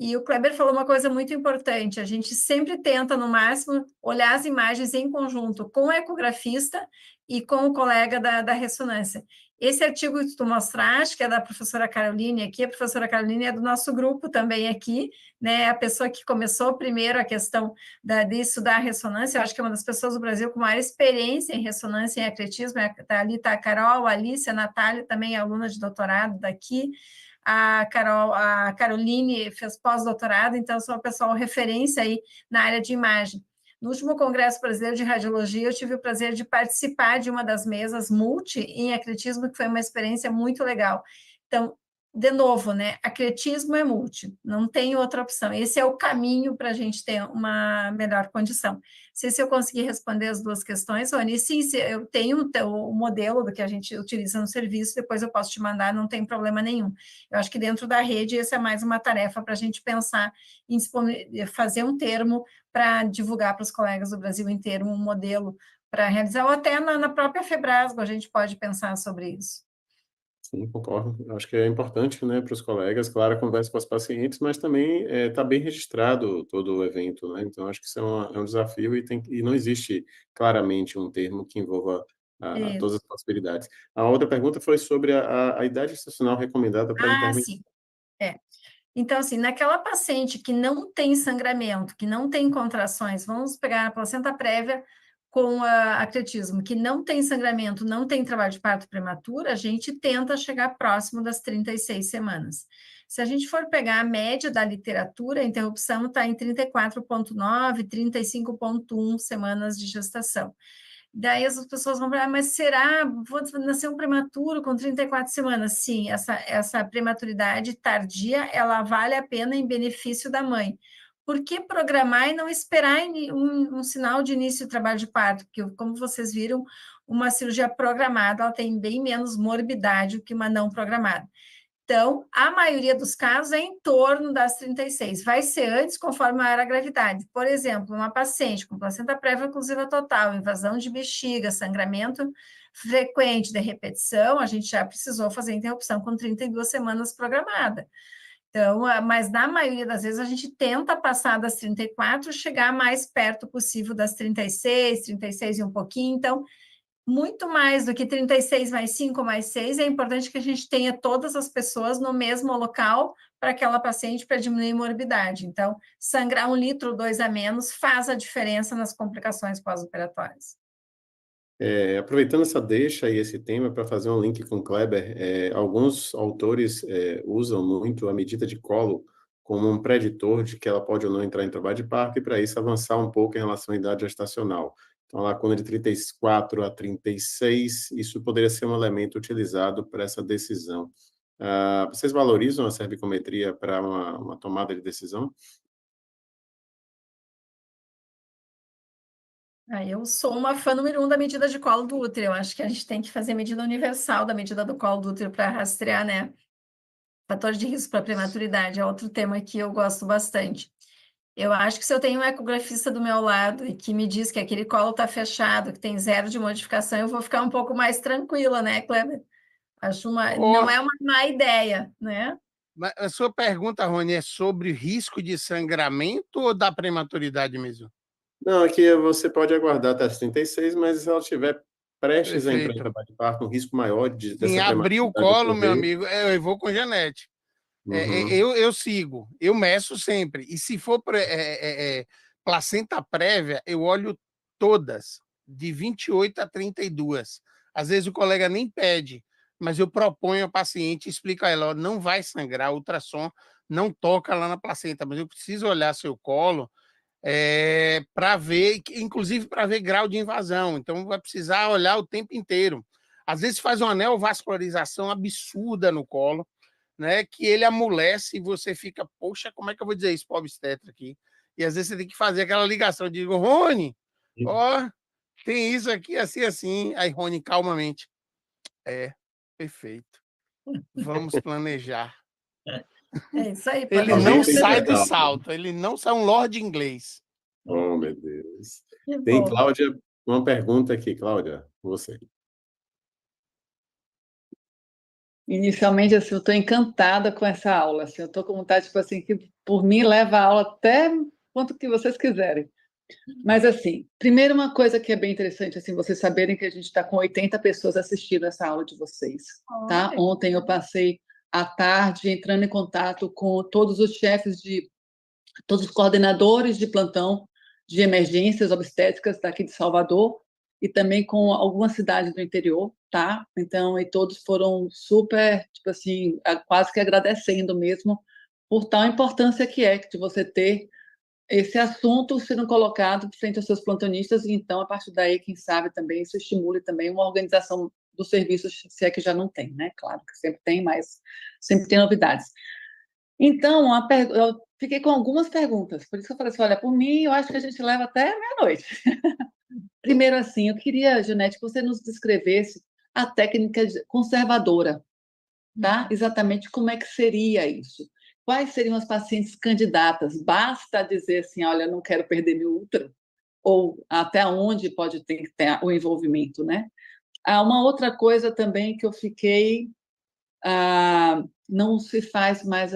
E o Kleber falou uma coisa muito importante, a gente sempre tenta, no máximo, olhar as imagens em conjunto com o ecografista e com o colega da ressonância. Esse artigo que tu mostraste, que é da professora Caroline aqui, a professora Caroline é do nosso grupo também aqui, né, a pessoa que começou primeiro a questão de estudar a ressonância, eu acho que é uma das pessoas do Brasil com maior experiência em ressonância e atletismo, ali está a Carol, a Alice, a Natália, também é aluna de doutorado daqui, a Caroline fez pós-doutorado, então sou uma pessoa referência aí na área de imagem. No último Congresso Brasileiro de Radiologia, eu tive o prazer de participar de uma das mesas multi em atletismo, que foi uma experiência muito legal. Então, de novo, né? Atletismo é multi, não tem outra opção. Esse é o caminho para a gente ter uma melhor condição. Não sei se eu consegui responder as duas questões, Rony. Sim, eu tenho o modelo do que a gente utiliza no serviço, depois eu posso te mandar, não tem problema nenhum. Eu acho que dentro da rede, essa é mais uma tarefa para a gente pensar em fazer um termo para divulgar para os colegas do Brasil inteiro um modelo para realizar, ou até na própria Febrasgo a gente pode pensar sobre isso. Sim, concordo. Eu acho que é importante, né, para os colegas, claro, a conversa com os pacientes, mas também está bem registrado todo o evento, né? Então, acho que isso é um desafio e não existe claramente um termo que envolva todas as possibilidades. A outra pergunta foi sobre a idade gestacional recomendada para intermitência. Sim. Então, assim, naquela paciente que não tem sangramento, que não tem contrações, vamos pegar a placenta prévia com atletismo, que não tem sangramento, não tem trabalho de parto prematuro, a gente tenta chegar próximo das 36 semanas. Se a gente for pegar a média da literatura, a interrupção está em 34,9, 35,1 semanas de gestação. Daí as pessoas vão falar, mas será? Vou nascer um prematuro com 34 semanas? Sim, essa prematuridade tardia, ela vale a pena em benefício da mãe. Por que programar e não esperar um sinal de início do trabalho de parto? Porque, como vocês viram, uma cirurgia programada, ela tem bem menos morbidade do que uma não programada. Então, a maioria dos casos é em torno das 36. Vai ser antes, conforme maior a gravidade. Por exemplo, uma paciente com placenta prévia oclusiva total, invasão de bexiga, sangramento frequente de repetição, a gente já precisou fazer interrupção com 32 semanas programada. Então, mas na maioria das vezes a gente tenta passar das 34, chegar mais perto possível das 36, 36 e um pouquinho. Então, muito mais do que 36 mais 5 mais 6, é importante que a gente tenha todas as pessoas no mesmo local para aquela paciente para diminuir a morbidade. Então, sangrar 1 litro ou 2 a menos faz a diferença nas complicações pós-operatórias. Aproveitando essa deixa e esse tema para fazer um link com o Kleber, alguns autores usam muito a medida de colo como um preditor de que ela pode ou não entrar em trabalho de parto e, para isso, avançar um pouco em relação à idade gestacional. Então, lá, quando de 34 a 36, isso poderia ser um elemento utilizado para essa decisão. Vocês valorizam a cervicometria para uma tomada de decisão? Eu sou uma fã número 1 da medida de colo do útero. Eu acho que a gente tem que fazer medida universal da medida do colo do útero para rastrear, né? Fator de risco para prematuridade é outro tema que eu gosto bastante. Eu acho que se eu tenho um ecografista do meu lado e que me diz que aquele colo está fechado, que tem 0 de modificação, eu vou ficar um pouco mais tranquila, né, Kleber? Não é uma má ideia, né? Mas a sua pergunta, Rony, é sobre risco de sangramento ou da prematuridade mesmo? Não, aqui você pode aguardar até as 36, mas se ela estiver prestes a entrar em Perfeito. trabalho de parto, um risco maior Sim, dessa abrir o prematuridade colo, meu ocorrer. amigo, eu vou com Janete. Uhum. Eu sigo, eu meço sempre. E se for placenta prévia, eu olho todas, de 28 a 32. Às vezes o colega nem pede, mas eu proponho ao paciente, explico a ela, ó, não vai sangrar, ultrassom não toca lá na placenta, mas eu preciso olhar seu colo para ver, inclusive para ver grau de invasão. Então vai precisar olhar o tempo inteiro. Às vezes faz uma neovascularização absurda no colo, né, que ele amolece e você fica, poxa, como é que eu vou dizer isso para o obstetra aqui? E às vezes você tem que fazer aquela ligação, eu digo, Rony, ó, tem isso aqui, assim, assim. Aí Rony, calmamente, perfeito, vamos planejar. É isso aí. Ele Alguém não tem sai do calma. salto, ele não sai um lord inglês. Oh, meu Deus. Que Tem, bom. Cláudia, uma pergunta aqui, Cláudia, você. Inicialmente, assim, eu estou encantada com essa aula, assim, eu estou com vontade, tipo assim, que por mim leva a aula até quanto que vocês quiserem. Mas, assim, primeiro uma coisa que é bem interessante, assim, vocês saberem que a gente está com 80 pessoas assistindo essa aula de vocês, tá? Olha. Ontem eu passei a tarde entrando em contato com todos os chefes todos os coordenadores de plantão de emergências obstétricas daqui de Salvador e também com algumas cidades do interior, tá? Então, e todos foram super, tipo assim, quase que agradecendo mesmo por tal importância que é de você ter esse assunto sendo colocado frente aos seus plantonistas e então, a partir daí, quem sabe também isso estimule também uma organização dos serviços, se é que já não tem, né? Claro que sempre tem, mas sempre tem novidades. Então, eu fiquei com algumas perguntas, por isso que eu falei assim, olha, por mim, eu acho que a gente leva até meia-noite. Primeiro, assim, eu queria, Janete, que você nos descrevesse a técnica conservadora, tá? Exatamente como é que seria isso? Quais seriam as pacientes candidatas? Basta dizer assim, olha, não quero perder meu útero? Ou até onde pode ter o envolvimento, né? Uma outra coisa também que eu fiquei não se faz mais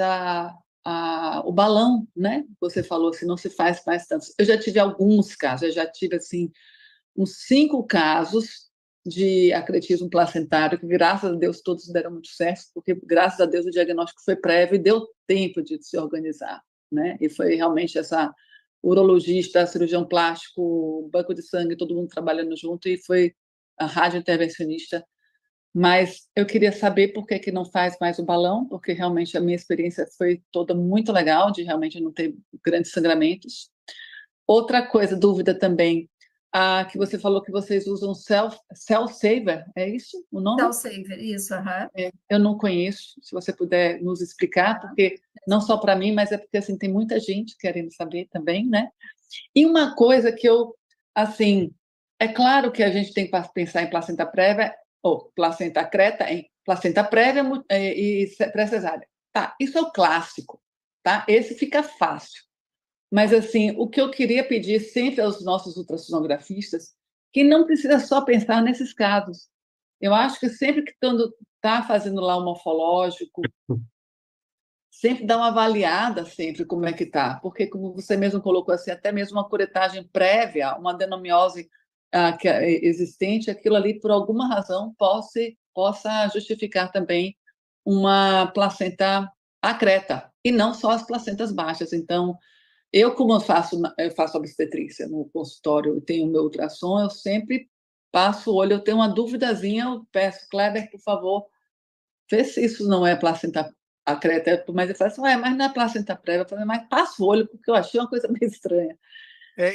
o balão, né? Você falou assim, não se faz mais tanto. Eu já tive alguns casos, eu já tive assim uns 5 casos de acretismo placentário, que graças a Deus todos deram muito certo, porque graças a Deus o diagnóstico foi prévio e deu tempo de se organizar, né? E foi realmente essa urologista, cirurgião plástico, banco de sangue, todo mundo trabalhando junto, e foi a radiointervencionista. Mas eu queria saber por que não faz mais o balão, porque realmente a minha experiência foi toda muito legal, de realmente não ter grandes sangramentos. Outra coisa, dúvida também, que você falou que vocês usam Cell Saver, é isso o nome? Cell Saver, isso, aham. Eu não conheço, se você puder nos explicar, porque não só para mim, mas é porque assim, tem muita gente querendo saber também, né? E uma coisa que assim, é claro que a gente tem que pensar em placenta prévia, ou placenta creta, em placenta prévia e pré-cesárea. Tá, isso é o clássico, tá? Esse fica fácil. Mas, assim, o que eu queria pedir sempre aos nossos ultrassonografistas, que não precisa só pensar nesses casos. Eu acho que sempre que quando está fazendo lá o morfológico, sempre dá uma avaliada sempre como é que está, porque como você mesmo colocou assim, até mesmo uma curetagem prévia, uma adenomiose que é existente, aquilo ali por alguma razão possa justificar também uma placenta acreta e não só as placentas baixas. Então, como eu faço obstetrícia no consultório, eu tenho meu ultrassom, eu sempre passo o olho, eu tenho uma duvidazinha, eu peço, Kleber, por favor, vê se isso não é placenta acreta, mas ele fala assim, mas não é placenta prévia, eu falei, mas passa o olho, porque eu achei uma coisa meio estranha.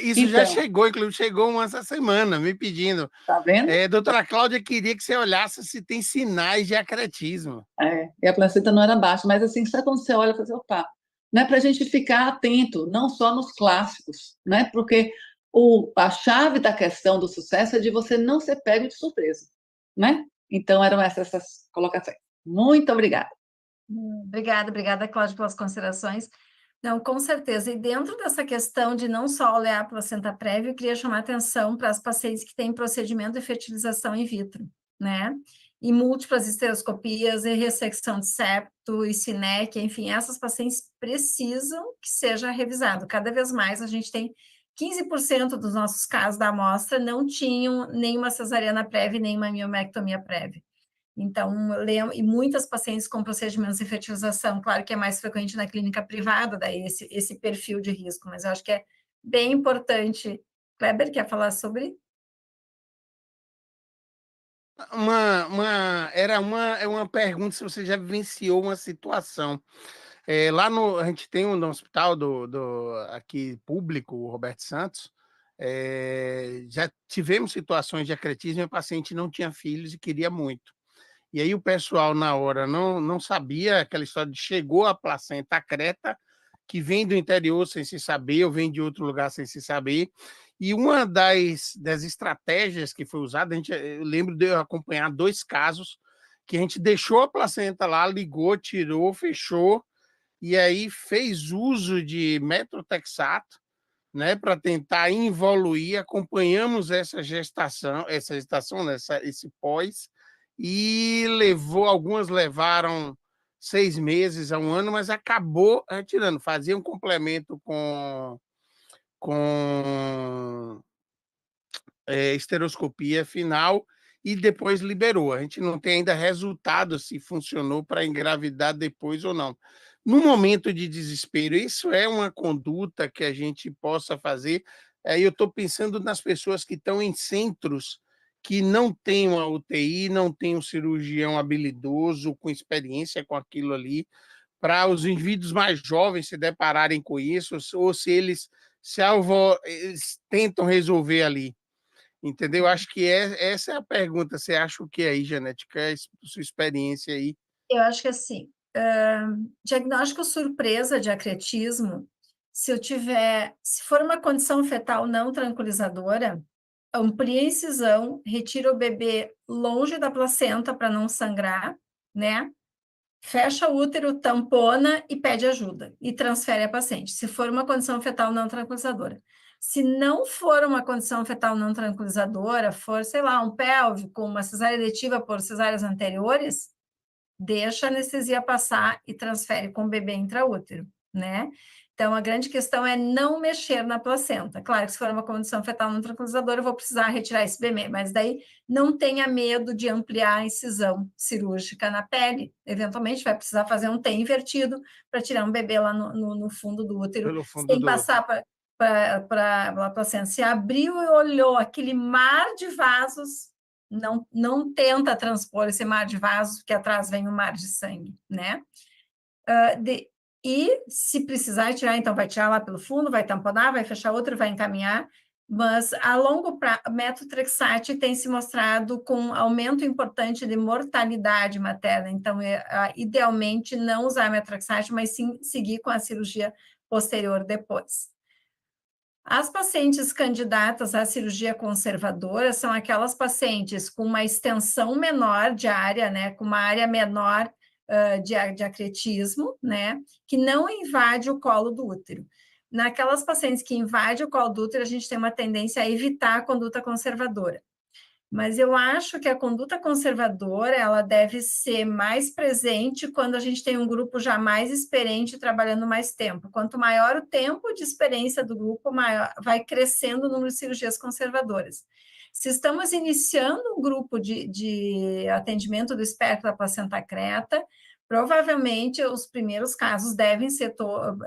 Isso já chegou, inclusive chegou essa semana, me pedindo. Tá vendo? Doutora Cláudia queria que você olhasse se tem sinais de acretismo. E a placenta não era baixa, mas assim, sabe quando você olha e fala assim, opa, não é para a gente ficar atento, não só nos clássicos, né? Porque a chave da questão do sucesso é de você não ser pego de surpresa, né? Então, eram essas colocações. Muito obrigada. Obrigada, Cláudia, pelas considerações. Não, com certeza. E dentro dessa questão de não só olhar a placenta prévia, eu queria chamar atenção para as pacientes que têm procedimento de fertilização in vitro, né? E múltiplas estereoscopias, e ressecção de septo, e SINEC, enfim, essas pacientes precisam que seja revisado. Cada vez mais a gente tem 15% dos nossos casos da amostra não tinham nenhuma cesariana prévia, nem uma miomectomia prévia. Então, e muitas pacientes com procedimentos de fertilização, claro que é mais frequente na clínica privada, daí esse perfil de risco, mas eu acho que é bem importante. Kleber, quer falar sobre? É uma pergunta se você já vivenciou uma situação. Lá a gente tem no hospital aqui público, o Roberto Santos, já tivemos situações de acretismo e a paciente não tinha filhos e queria muito. E aí o pessoal, na hora, não sabia aquela história de chegou a placenta acreta, que vem do interior sem se saber, ou vem de outro lugar sem se saber. E uma das estratégias que foi usada, eu lembro de eu acompanhar 2 casos, que a gente deixou a placenta lá, ligou, tirou, fechou, e aí fez uso de metrotexato, né, para tentar involuir, acompanhamos essa gestação, esse pós, e algumas levaram 6 meses a 1 ano, mas acabou retirando, fazia um complemento com esteroscopia final e depois liberou. A gente não tem ainda resultado se funcionou para engravidar depois ou não. No momento de desespero, isso é uma conduta que a gente possa fazer. Eu estou pensando nas pessoas que estão em centros que não têm uma UTI, não tem um cirurgião habilidoso, com experiência com aquilo ali, para os indivíduos mais jovens se depararem com isso, ou se eles eles tentam resolver ali. Entendeu? Acho que essa é a pergunta. Você acha o que aí, Janete? Que é a sua experiência aí? Eu acho que assim, diagnóstico surpresa de acretismo, se for uma condição fetal não tranquilizadora, amplia a incisão, retira o bebê longe da placenta para não sangrar, né? Fecha o útero, tampona e pede ajuda e transfere a paciente, se for uma condição fetal não tranquilizadora. Se não for uma condição fetal não tranquilizadora, for, sei lá, um pélvico, uma cesárea eletiva por cesáreas anteriores, deixa a anestesia passar e transfere com o bebê intraútero, né? Então, a grande questão é não mexer na placenta. Claro que se for uma condição fetal não tranquilizadora, eu vou precisar retirar esse bebê, mas daí não tenha medo de ampliar a incisão cirúrgica na pele. Eventualmente, vai precisar fazer um T invertido para tirar um bebê lá no fundo do útero, Pelo fundo sem do passar para a placenta. Se abriu e olhou aquele mar de vasos, não tenta transpor esse mar de vasos, porque atrás vem um mar de sangue, né? E se precisar tirar, então vai tirar lá pelo fundo, vai tamponar, vai fechar outro, vai encaminhar, mas a longo prazo, metotrexate tem se mostrado com aumento importante de mortalidade materna, então idealmente não usar metotrexate, mas sim seguir com a cirurgia posterior depois. As pacientes candidatas à cirurgia conservadora são aquelas pacientes com uma extensão menor de área, né, com uma área menor de acretismo, né, que não invade o colo do útero. Naquelas pacientes que invadem o colo do útero, a gente tem uma tendência a evitar a conduta conservadora. Mas eu acho que a conduta conservadora ela deve ser mais presente quando a gente tem um grupo já mais experiente trabalhando mais tempo. Quanto maior o tempo de experiência do grupo, maior vai crescendo o número de cirurgias conservadoras. Se estamos iniciando um grupo de atendimento do espectro da placenta creta, provavelmente os primeiros casos devem ser,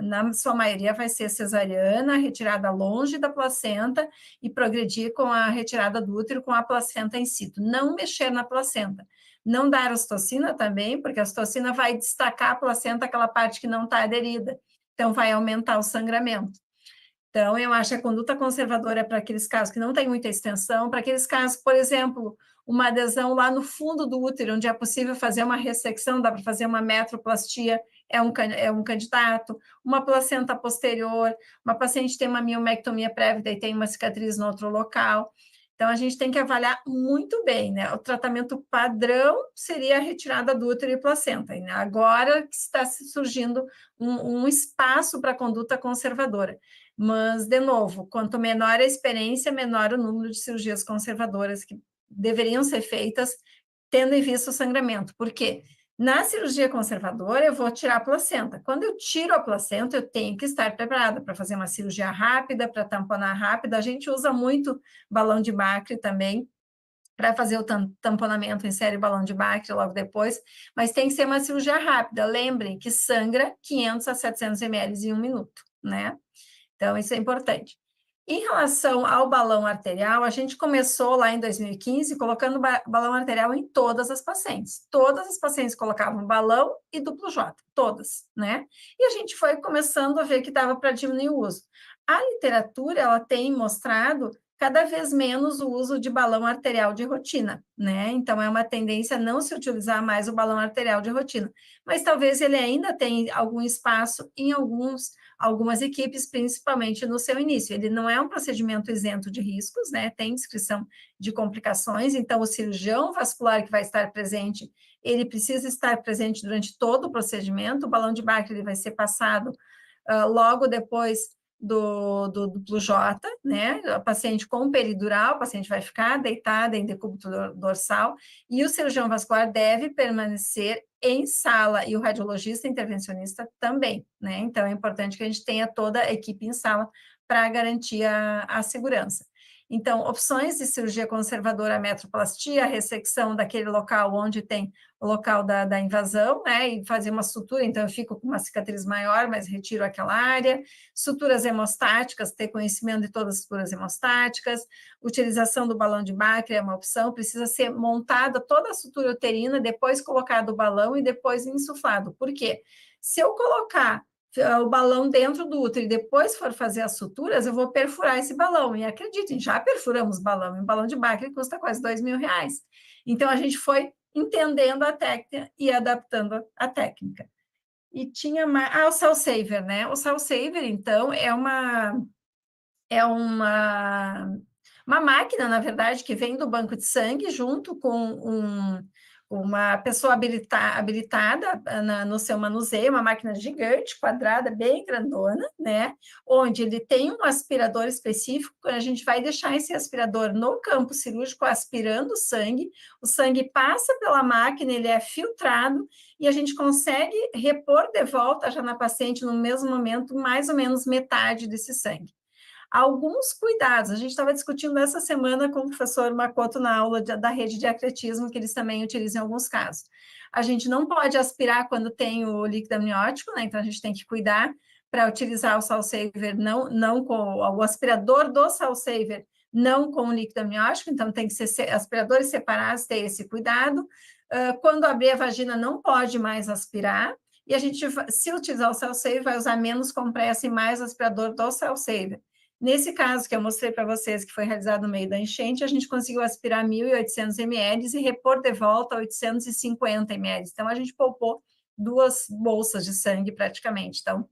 na sua maioria, vai ser cesariana, retirada longe da placenta e progredir com a retirada do útero com a placenta in situ. Não mexer na placenta. Não dar ocitocina também, porque a ocitocina vai destacar a placenta, aquela parte que não está aderida. Então, vai aumentar o sangramento. Então, eu acho que a conduta conservadora é para aqueles casos que não tem muita extensão, para aqueles casos, por exemplo, uma adesão lá no fundo do útero, onde é possível fazer uma ressecção, dá para fazer uma metroplastia, é um candidato, uma placenta posterior, uma paciente tem uma miomectomia prévia e tem uma cicatriz no outro local. Então, a gente tem que avaliar muito bem, né? O tratamento padrão seria a retirada do útero e placenta. E agora que está surgindo um espaço para a conduta conservadora. Mas, de novo, quanto menor a experiência, menor o número de cirurgias conservadoras que deveriam ser feitas, tendo em vista o sangramento. Por quê? Na cirurgia conservadora, eu vou tirar a placenta. Quando eu tiro a placenta, eu tenho que estar preparada para fazer uma cirurgia rápida, para tamponar rápida. A gente usa muito balão de Bacri também, para fazer o tamponamento, insere o balão de Bacri logo depois, mas tem que ser uma cirurgia rápida. Lembrem que sangra 500 a 700 ml em 1 minuto, né? Então, isso é importante. Em relação ao balão arterial, a gente começou lá em 2015 colocando balão arterial em todas as pacientes. Todas as pacientes colocavam balão e duplo J, todas, né? E a gente foi começando a ver que dava para diminuir o uso. A literatura, ela tem mostrado cada vez menos o uso de balão arterial de rotina, né? Então, é uma tendência a não se utilizar mais o balão arterial de rotina. Mas talvez ele ainda tenha algum espaço em algumas equipes, principalmente no seu início. Ele não é um procedimento isento de riscos, né? Tem descrição de complicações, então o cirurgião vascular que vai estar presente, ele precisa estar presente durante todo o procedimento. O balão de Bacri ele vai ser passado logo depois do duplo J, né? A paciente com peridural, o paciente vai ficar deitada em decúbito dorsal, e o cirurgião vascular deve permanecer em sala, e o radiologista intervencionista também, né? Então, é importante que a gente tenha toda a equipe em sala para garantir a segurança. Então, opções de cirurgia conservadora, a metroplastia, a ressecção daquele local onde tem o local da invasão, né, e fazer uma sutura, então eu fico com uma cicatriz maior, mas retiro aquela área. Suturas hemostáticas, ter conhecimento de todas as suturas hemostáticas. Utilização do balão de Bacre é uma opção, precisa ser montada toda a sutura uterina, depois colocado o balão e depois insuflado. Por quê? Se eu colocar o balão dentro do útero e depois for fazer as suturas, eu vou perfurar esse balão. E acreditem, já perfuramos balão. Um balão de Bacre custa quase R$2.000. Então, a gente foi entendendo a técnica e adaptando a técnica. E tinha mais... o Cell Saver, né? O Cell Saver, então, é uma máquina, na verdade, que vem do banco de sangue junto com uma pessoa habilitada no seu manuseio, uma máquina gigante, quadrada, bem grandona, né? Onde ele tem um aspirador específico, a gente vai deixar esse aspirador no campo cirúrgico aspirando o sangue passa pela máquina, ele é filtrado e a gente consegue repor de volta já na paciente no mesmo momento, mais ou menos metade desse sangue. Alguns cuidados, a gente estava discutindo essa semana com o professor Makoto na aula da rede de acretismo, que eles também utilizam em alguns casos. A gente não pode aspirar quando tem o líquido amniótico, né? Então a gente tem que cuidar para utilizar o Cell Saver, não com o aspirador do Cell Saver, não com o líquido amniótico, então tem que ser aspiradores separados, ter esse cuidado. Quando abrir a vagina, não pode mais aspirar, e a gente, se utilizar o Cell Saver, vai usar menos compressa e mais aspirador do Cell Saver. Nesse caso que eu mostrei para vocês, que foi realizado no meio da enchente, a gente conseguiu aspirar 1.800 ml e repor de volta 850 ml. Então, a gente poupou 2 bolsas de sangue praticamente. Então,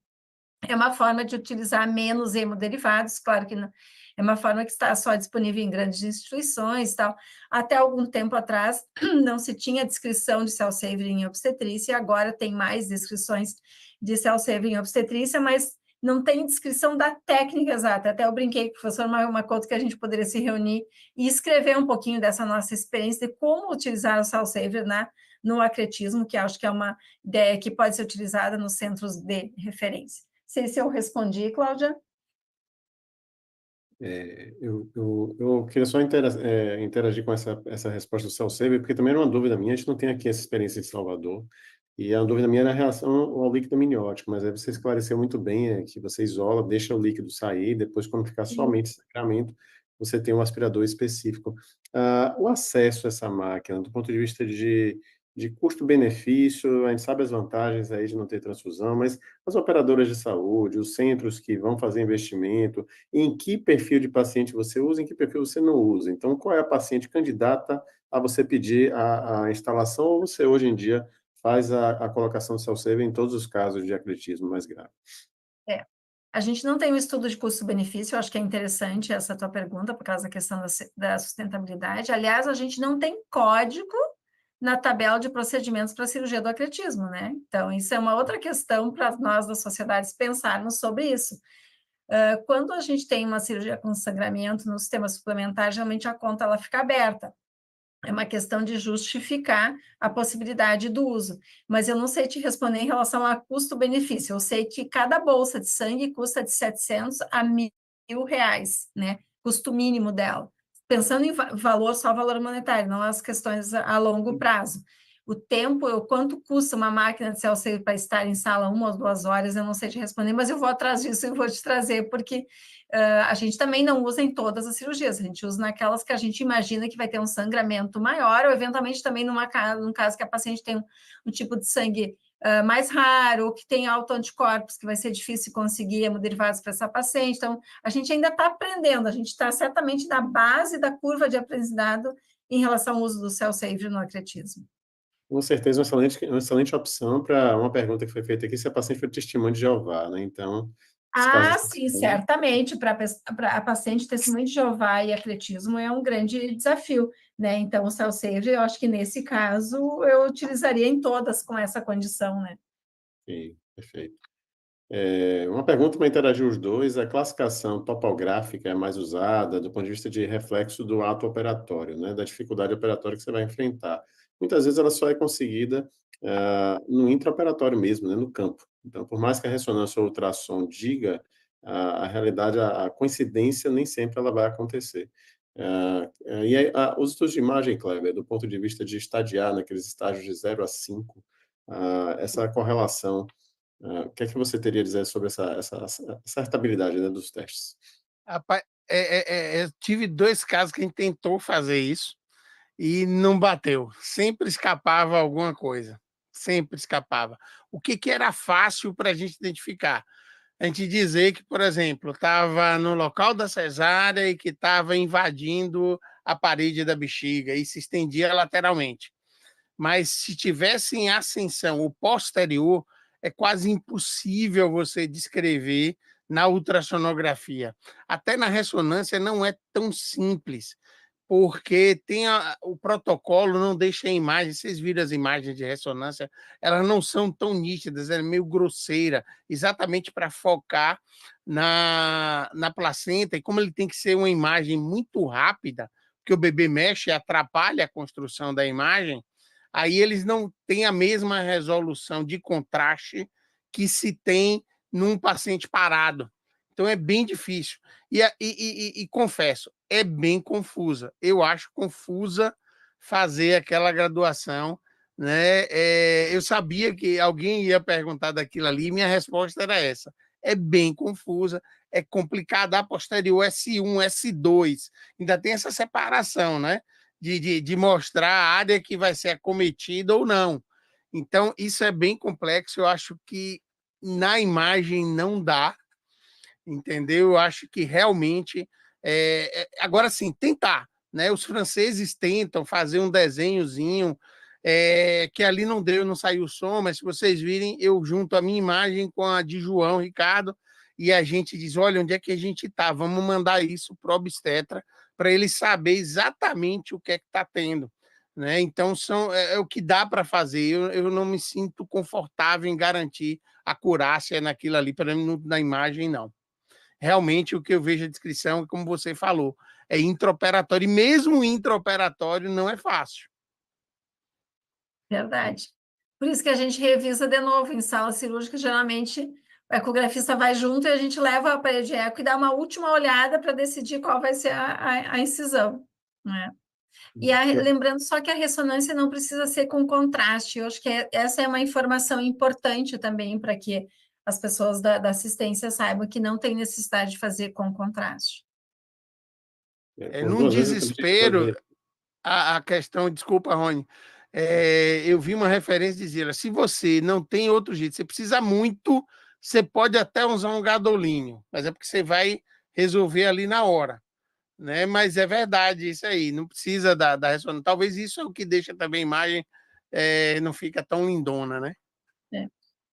é uma forma de utilizar menos hemoderivados, claro que não, é uma forma que está só disponível em grandes instituições e tal. Até algum tempo atrás, não se tinha descrição de Cell Saver em obstetrícia, agora tem mais descrições de Cell Saver em obstetrícia, mas não tem descrição da técnica exata. Até eu brinquei com o professor Makoto que a gente poderia se reunir e escrever um pouquinho dessa nossa experiência de como utilizar o Cell Saver no acretismo, que acho que é uma ideia que pode ser utilizada nos centros de referência. Não sei se eu respondi, Cláudia. Eu queria só interagir com essa resposta do Cell Saver, porque também era uma dúvida minha, a gente não tem aqui essa experiência em Salvador, e a dúvida minha era em relação ao líquido amniótico, mas aí você esclareceu muito bem, que você isola, deixa o líquido sair, depois quando ficar somente sangramento, você tem um aspirador específico. O acesso a essa máquina, do ponto de vista de custo-benefício, a gente sabe as vantagens aí de não ter transfusão, mas as operadoras de saúde, os centros que vão fazer investimento, em que perfil de paciente você usa, em que perfil você não usa. Então, qual é a paciente candidata a você pedir a instalação, ou você hoje em dia faz a colocação do Cell Saver em todos os casos de acretismo mais grave? A gente não tem um estudo de custo-benefício, eu acho que é interessante essa tua pergunta, por causa da questão da sustentabilidade. Aliás, a gente não tem código na tabela de procedimentos para a cirurgia do acretismo, né? Então, isso é uma outra questão para nós das sociedades pensarmos sobre isso. Quando a gente tem uma cirurgia com sangramento no sistema suplementar, geralmente a conta ela fica aberta. É uma questão de justificar a possibilidade do uso. Mas eu não sei te responder em relação a custo-benefício. Eu sei que cada bolsa de sangue custa de R$700 a R$1.000, né? Custo mínimo dela. Pensando em valor, só valor monetário, não as questões a longo prazo. O tempo, quanto custa uma máquina de Cell Saver para estar em sala 1 ou 2 horas, eu não sei te responder, mas eu vou atrás disso e vou te trazer, porque a gente também não usa em todas as cirurgias, a gente usa naquelas que a gente imagina que vai ter um sangramento maior, ou eventualmente também num caso que a paciente tem um tipo de sangue mais raro, ou que tem autoanticorpos, que vai ser difícil conseguir hemoderivados para essa paciente. Então, a gente ainda está aprendendo, a gente está certamente na base da curva de aprendizado em relação ao uso do Cell Saver no acretismo. Com certeza, uma excelente opção para uma pergunta que foi feita aqui, se a paciente foi testemunho de Jeová, né? Então, sim, certamente, para a paciente testemunho de Jeová e acretismo é um grande desafio, né? Então, o Cell Saver, eu acho que nesse caso eu utilizaria em todas com essa condição, né? Sim, perfeito. Uma pergunta para interagir os dois: a classificação topográfica é mais usada do ponto de vista de reflexo do ato operatório, né, da dificuldade operatória que você vai enfrentar. Muitas vezes ela só é conseguida no intraoperatório mesmo, né, no campo. Então, por mais que a ressonância ou ultrassom diga, a realidade, a coincidência nem sempre ela vai acontecer. E aí, os estudos de imagem, Kleber, do ponto de vista de estadiar naqueles estágios de 0 a 5, essa correlação, o que é que você teria a dizer sobre essa acertabilidade, né, dos testes? Rapaz, eu tive 2 casos que a gente tentou fazer isso e não bateu. Sempre escapava alguma coisa, sempre escapava. O que que era fácil para a gente identificar? A gente dizer que, por exemplo, estava no local da cesárea e que estava invadindo a parede da bexiga e se estendia lateralmente. Mas se tivesse em ascensão o posterior, é quase impossível você descrever na ultrassonografia. Até na ressonância não é tão simples, porque o protocolo não deixa a imagem, vocês viram as imagens de ressonância, elas não são tão nítidas, é meio grosseira, exatamente para focar na placenta, e como ele tem que ser uma imagem muito rápida, porque o bebê mexe e atrapalha a construção da imagem, aí eles não têm a mesma resolução de contraste que se tem num paciente parado. Então é bem difícil. E confesso, é bem confusa. Eu acho confusa fazer aquela graduação, né? Eu sabia que alguém ia perguntar daquilo ali, e minha resposta era essa. É bem confusa, é complicada a posterior S1, S2, ainda tem essa separação, né? De mostrar a área que vai ser acometida ou não. Então, isso é bem complexo, eu acho que na imagem não dá, entendeu? Eu acho que realmente, agora sim, tentar, né? Os franceses tentam fazer um desenhozinho, que ali não deu, não saiu o som, mas se vocês virem, eu junto a minha imagem com a de João Ricardo e a gente diz, olha, onde é que a gente está? Vamos mandar isso para o obstetra para ele saber exatamente o que é que está tendo. Né? Então, é o que dá para fazer. Eu não me sinto confortável em garantir a acurácia naquilo ali, pelo menos na imagem, não. Realmente, o que eu vejo a descrição, como você falou, é intraoperatório, e mesmo intraoperatório não é fácil. Verdade. Por isso que a gente revisa de novo em sala cirúrgica, geralmente o ecografista vai junto e a gente leva o aparelho de eco e dá uma última olhada para decidir qual vai ser a incisão, né? E lembrando só que a ressonância não precisa ser com contraste. Eu acho que essa é uma informação importante também para que as pessoas da assistência saibam que não tem necessidade de fazer com contraste. Num desespero, a questão, desculpa, Rony, eu vi uma referência dizendo, se você não tem outro jeito, você precisa muito, você pode até usar um gadolinho, mas é porque você vai resolver ali na hora. Né? Mas é verdade isso aí, não precisa da ressonância. Talvez isso é o que deixa também a imagem não fica tão lindona, né?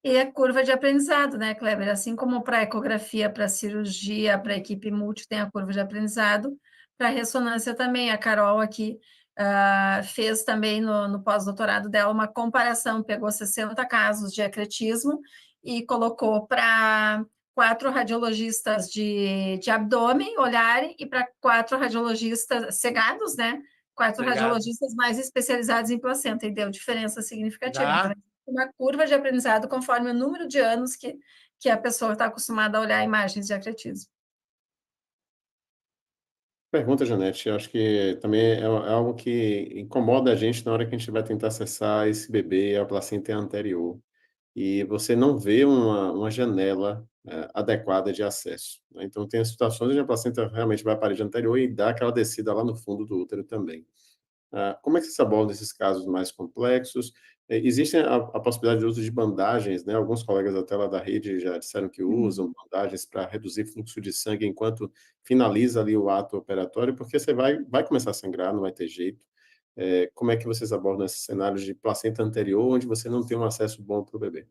E a curva de aprendizado, né, Kleber? Assim como para a ecografia, para a cirurgia, para a equipe multi tem a curva de aprendizado, para a ressonância também. A Carol aqui fez também no pós-doutorado dela uma comparação, pegou 60 casos de ecretismo e colocou para 4 radiologistas de abdômen olharem e para 4 radiologistas cegados, né? 4 radiologistas mais especializados em placenta, e deu diferença significativa. Então, uma curva de aprendizado conforme o número de anos que a pessoa está acostumada a olhar imagens de ecretismo. Pergunta, Janete, eu acho que também é algo que incomoda a gente na hora que a gente vai tentar acessar esse bebê, a placenta anterior, e você não vê uma janela adequada de acesso, né? Então, tem situações onde a placenta realmente vai à parede anterior e dá aquela descida lá no fundo do útero também. Como é que você aborda esses casos mais complexos? Existe a possibilidade de uso de bandagens, né? Alguns colegas até lá da rede já disseram que usam bandagens para reduzir fluxo de sangue enquanto finaliza ali o ato operatório, porque você vai começar a sangrar, não vai ter jeito. Como é que vocês abordam esses cenários de placenta anterior, onde você não tem um acesso bom para o bebê?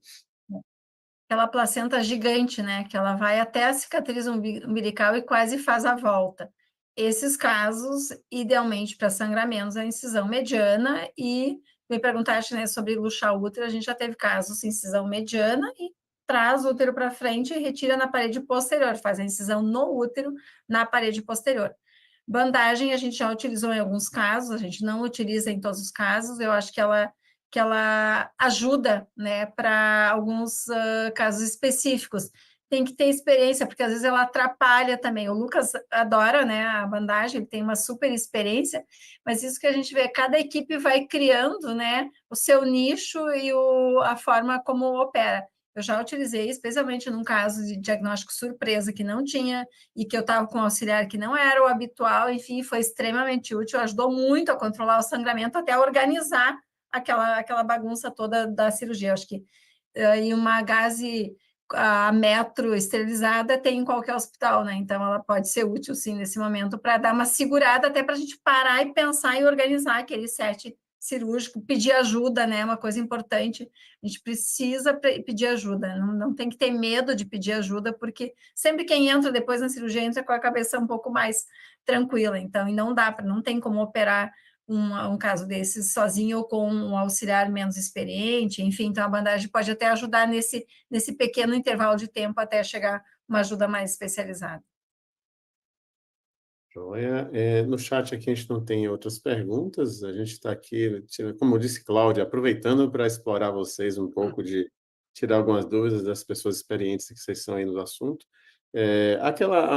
Aquela placenta gigante, né? Que ela vai até a cicatriz umbilical e quase faz a volta. Esses casos, idealmente, para sangramentos, a incisão mediana, e me perguntaste, né, sobre luxar útero, a gente já teve casos de incisão mediana e traz o útero para frente e retira na parede posterior, faz a incisão no útero, na parede posterior. Bandagem a gente já utilizou em alguns casos, a gente não utiliza em todos os casos, eu acho que ela ajuda, né, para alguns casos específicos. Tem que ter experiência, porque às vezes ela atrapalha também. O Lucas adora, né, a bandagem, ele tem uma super experiência, mas isso que a gente vê, cada equipe vai criando, né, o seu nicho e a forma como opera. Eu já utilizei, especialmente num caso de diagnóstico surpresa que não tinha e que eu estava com um auxiliar que não era o habitual, enfim, foi extremamente útil, ajudou muito a controlar o sangramento, até a organizar aquela bagunça toda da cirurgia. Eu acho que em uma gase a metro esterilizada tem em qualquer hospital, né? Então ela pode ser útil sim nesse momento para dar uma segurada até para a gente parar e pensar e organizar aquele set cirúrgico, pedir ajuda, né? Uma coisa importante, a gente precisa pedir ajuda, não tem que ter medo de pedir ajuda, porque sempre quem entra depois na cirurgia entra com a cabeça um pouco mais tranquila, então, e não tem como operar um caso desses sozinho ou com um auxiliar menos experiente, enfim, então a bandagem pode até ajudar nesse pequeno intervalo de tempo até chegar uma ajuda mais especializada. Joia. No chat aqui a gente não tem outras perguntas, a gente está aqui, como disse Cláudia, aproveitando para explorar vocês um pouco, de tirar algumas dúvidas das pessoas experientes que vocês são aí no assunto.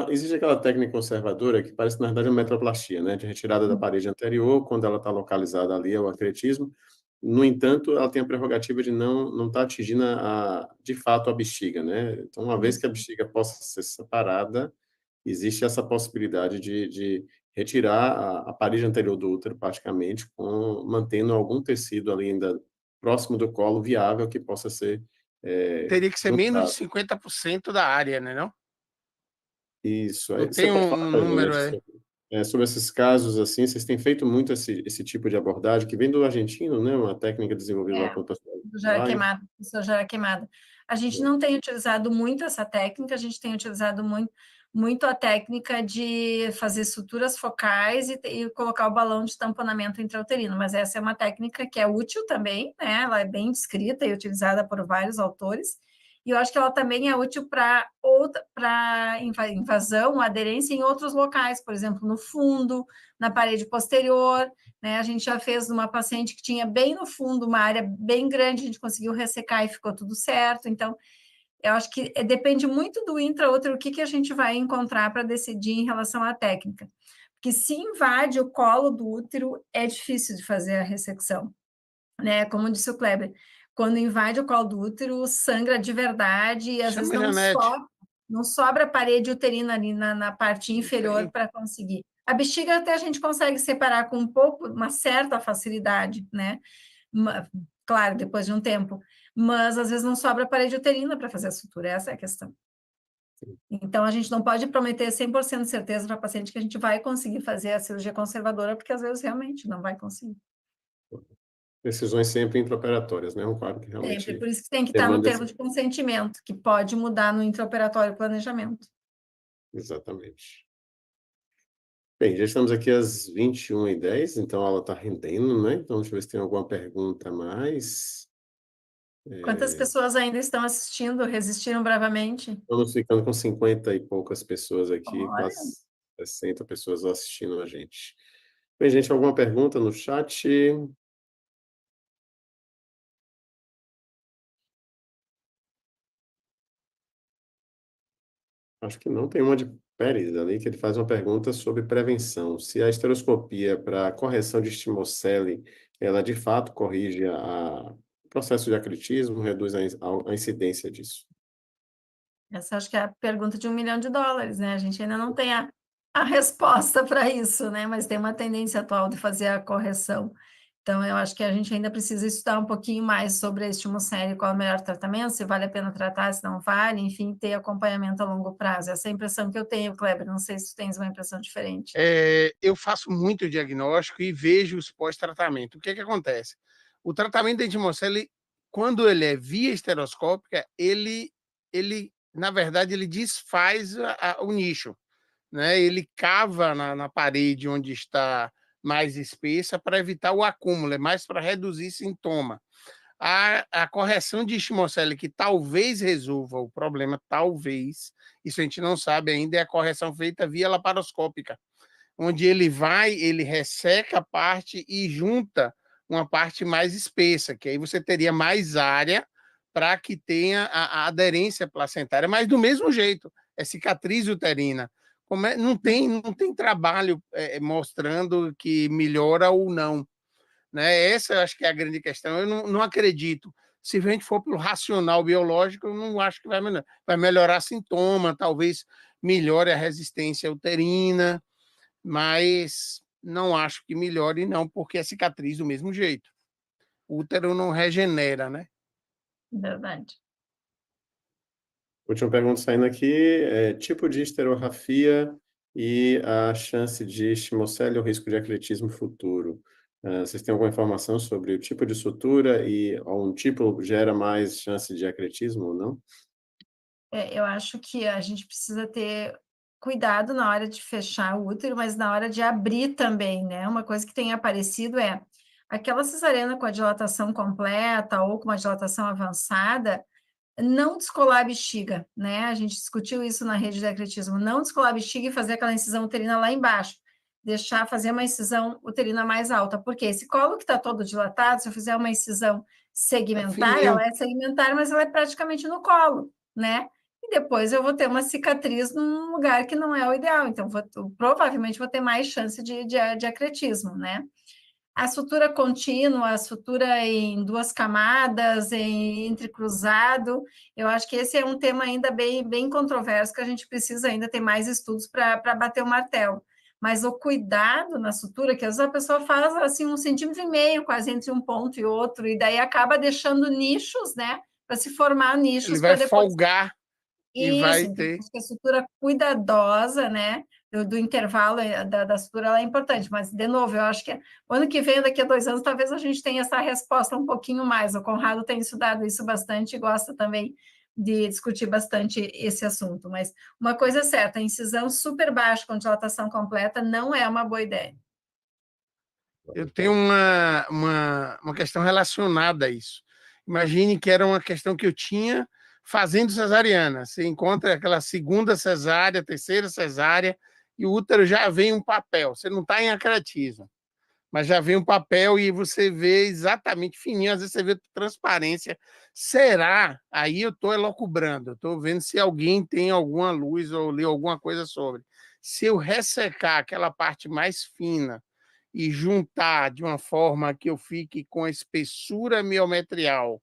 Existe aquela técnica conservadora que parece, na verdade, uma metroplastia, né, de retirada da parede anterior, quando ela está localizada ali, é o acretismo. No entanto, ela tem a prerrogativa de não estar atingindo, de fato, a bexiga, né? Então, uma vez que a bexiga possa ser separada, existe essa possibilidade de retirar a parede anterior do útero, praticamente, mantendo algum tecido ali ainda próximo do colo viável que possa ser Teria que ser menos de juntado. 50% da área, né, não? Isso. Não Você tem pode um falar para a número, gente sobre esses casos, assim, vocês têm feito muito esse tipo de abordagem, que vem do argentino, né? Uma técnica desenvolvida lá pelo pessoal Já é lá. queimado, a pessoa já é queimada. A gente não tem utilizado muito essa técnica, a gente tem utilizado muito a técnica de fazer suturas focais e colocar o balão de tamponamento intrauterino, mas essa é uma técnica que é útil também, né? Ela é bem descrita e utilizada por vários autores, e eu acho que ela também é útil para invasão, aderência em outros locais, por exemplo, no fundo, na parede posterior, né? A gente já fez uma paciente que tinha bem no fundo uma área bem grande, a gente conseguiu ressecar e ficou tudo certo. Então, eu acho que depende muito do intraútero, o que a gente vai encontrar para decidir em relação à técnica. Porque se invade o colo do útero, é difícil de fazer a ressecção, né? Como disse o Kleber, quando invade o colo do útero, sangra de verdade e às vezes não sobra parede uterina ali na parte inferior para conseguir. A bexiga até a gente consegue separar com uma certa facilidade, né? Claro, depois de um tempo, mas às vezes não sobra parede uterina para fazer a sutura, essa é a questão. Então, a gente não pode prometer 100% de certeza para a paciente que a gente vai conseguir fazer a cirurgia conservadora, porque às vezes realmente não vai conseguir. Decisões sempre intraoperatórias, né? Um quadro que realmente Sempre, por isso que tem que estar no termo de consentimento, que pode mudar no intraoperatório planejamento. Exatamente. Bem, já estamos aqui às 21h10, então a aula está rendendo, né? Então, deixa eu ver se tem alguma pergunta a mais. Quantas pessoas ainda estão assistindo, resistiram bravamente? Estamos ficando com 50 e poucas pessoas aqui, Olha. quase 60 pessoas assistindo a gente. Bem, gente, alguma pergunta no chat? Acho que não. Tem uma de Pérez ali, que ele faz uma pergunta sobre prevenção. Se a esteroscopia para correção de estimocele, ela de fato corrige o processo de acretismo, reduz a incidência disso. Essa acho que é a pergunta de $1 milhão, né? A gente ainda não tem a resposta para isso, né? Mas tem uma tendência atual de fazer a correção. Então, eu acho que a gente ainda precisa estudar um pouquinho mais sobre a estimocele, qual é o melhor tratamento, se vale a pena tratar, se não vale, enfim, ter acompanhamento a longo prazo. Essa é a impressão que eu tenho, Kleber, não sei se tu tens uma impressão diferente. Eu faço muito diagnóstico e vejo os pós-tratamento. O que acontece? O tratamento da endimocele, quando ele é via estereoscópica, ele na verdade, ele desfaz o nicho, né? Ele cava na parede onde está mais espessa para evitar o acúmulo, é mais para reduzir sintoma. A correção de Schmoncella, que talvez resolva o problema, talvez, isso a gente não sabe ainda, é a correção feita via laparoscópica, onde ele resseca a parte e junta uma parte mais espessa, que aí você teria mais área para que tenha a aderência placentária, mas do mesmo jeito, é cicatriz uterina. Não tem trabalho mostrando que melhora ou não, né? Essa eu acho que é a grande questão. Eu não acredito. Se a gente for pelo racional biológico, eu não acho que vai melhorar. Vai melhorar sintoma, talvez melhore a resistência uterina, mas não acho que melhore, não, porque é cicatriz do mesmo jeito. O útero não regenera, né? Verdade. Última pergunta saindo aqui, tipo de esterografia e a chance de Schmoncella e o risco de ecletismo futuro. Vocês têm alguma informação sobre o tipo de sutura e um tipo gera mais chance de ecletismo ou não? Eu acho que a gente precisa ter cuidado na hora de fechar o útero, mas na hora de abrir também, né? Uma coisa que tem aparecido é aquela cesariana com a dilatação completa ou com uma dilatação avançada, não descolar a bexiga, né? A gente discutiu isso na rede de ecletismo, não descolar a bexiga e fazer aquela incisão uterina lá embaixo, fazer uma incisão uterina mais alta, porque esse colo que está todo dilatado, se eu fizer uma incisão segmentar, ela é segmentar, mas ela é praticamente no colo, né? E depois eu vou ter uma cicatriz num lugar que não é o ideal, então provavelmente vou ter mais chance de ecletismo, né? A sutura contínua, a sutura em 2 camadas, em entrecruzado, eu acho que esse é um tema ainda bem controverso, que a gente precisa ainda ter mais estudos para bater o martelo. Mas o cuidado na sutura, que às vezes a pessoa faz assim 1,5 centímetros, quase entre um ponto e outro, e daí acaba deixando nichos, né? Para se formar nichos. Ele vai depois folgar e vai ter. Isso, a sutura cuidadosa, né? Do intervalo da sutura ela é importante, mas, de novo, eu acho que o ano que vem, daqui a 2 anos, talvez a gente tenha essa resposta um pouquinho mais. O Conrado tem estudado isso bastante e gosta também de discutir bastante esse assunto. Mas uma coisa é certa, a incisão super baixa com dilatação completa não é uma boa ideia. Eu tenho uma questão relacionada a isso. Imagine que era uma questão que eu tinha fazendo cesariana. Você encontra aquela segunda cesárea, terceira cesárea, e o útero já vem um papel. Você não está em acratismo, mas já vem um papel e você vê exatamente fininho. Às vezes você vê transparência. Será? Aí eu estou elocubrando, estou vendo se alguém tem alguma luz ou leu alguma coisa sobre. Se eu ressecar aquela parte mais fina e juntar de uma forma que eu fique com a espessura miometrial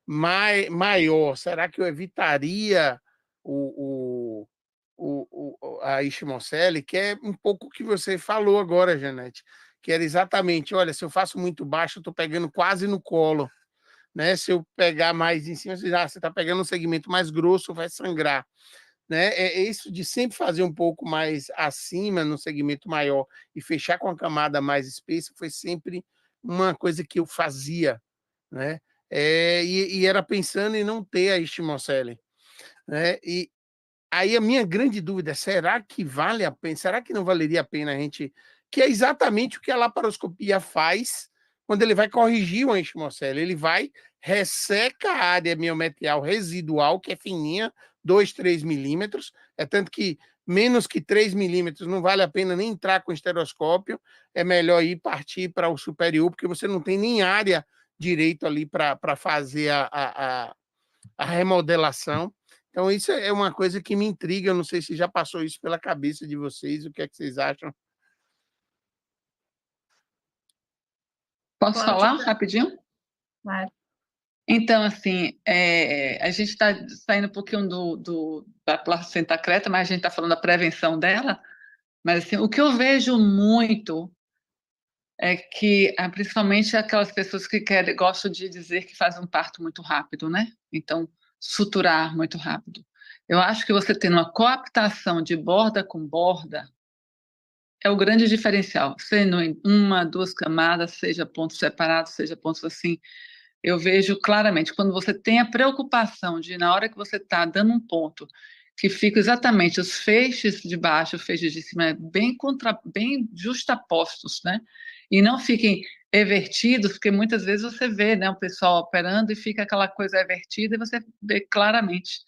maior, será que eu evitaria a Schmoncella? Que é um pouco o que você falou agora, Janete, que era exatamente, olha, se eu faço muito baixo, eu estou pegando quase no colo, né? Se eu pegar mais em cima, você está pegando um segmento mais grosso, vai sangrar, né? É isso de sempre fazer um pouco mais acima, no segmento maior, e fechar com a camada mais espessa, foi sempre uma coisa que eu fazia, né? E era pensando em não ter a Schmoncella, né? E aí a minha grande dúvida é, será que vale a pena? Será que não valeria a pena a gente... Que é exatamente o que a laparoscopia faz quando ele vai corrigir uma Schmoncella. Ele vai, resseca a área miometrial residual, que é fininha, 2, 3 milímetros. É tanto que menos que 3 milímetros não vale a pena nem entrar com estereoscópio. É melhor ir partir para o superior, porque você não tem nem área direito ali para fazer a remodelação. Então, isso é uma coisa que me intriga. Eu não sei se já passou isso pela cabeça de vocês. O que é que vocês acham? Posso falar rapidinho? Claro. Então, assim, a gente está saindo um pouquinho da placenta creta, mas a gente está falando da prevenção dela. Mas, assim, o que eu vejo muito é que, principalmente aquelas pessoas que gostam de dizer que fazem um parto muito rápido, né? Então, suturar muito rápido. Eu acho que você tendo uma coaptação de borda com borda é o grande diferencial. Sendo em 1, 2 camadas, seja pontos separados, seja pontos assim, eu vejo claramente, quando você tem a preocupação de, na hora que você está dando um ponto, que fica exatamente os feixes de baixo, os feixes de cima, bem justapostos, né? E não fiquem evertidos, porque muitas vezes você vê, né, o pessoal operando e fica aquela coisa evertida e você vê claramente,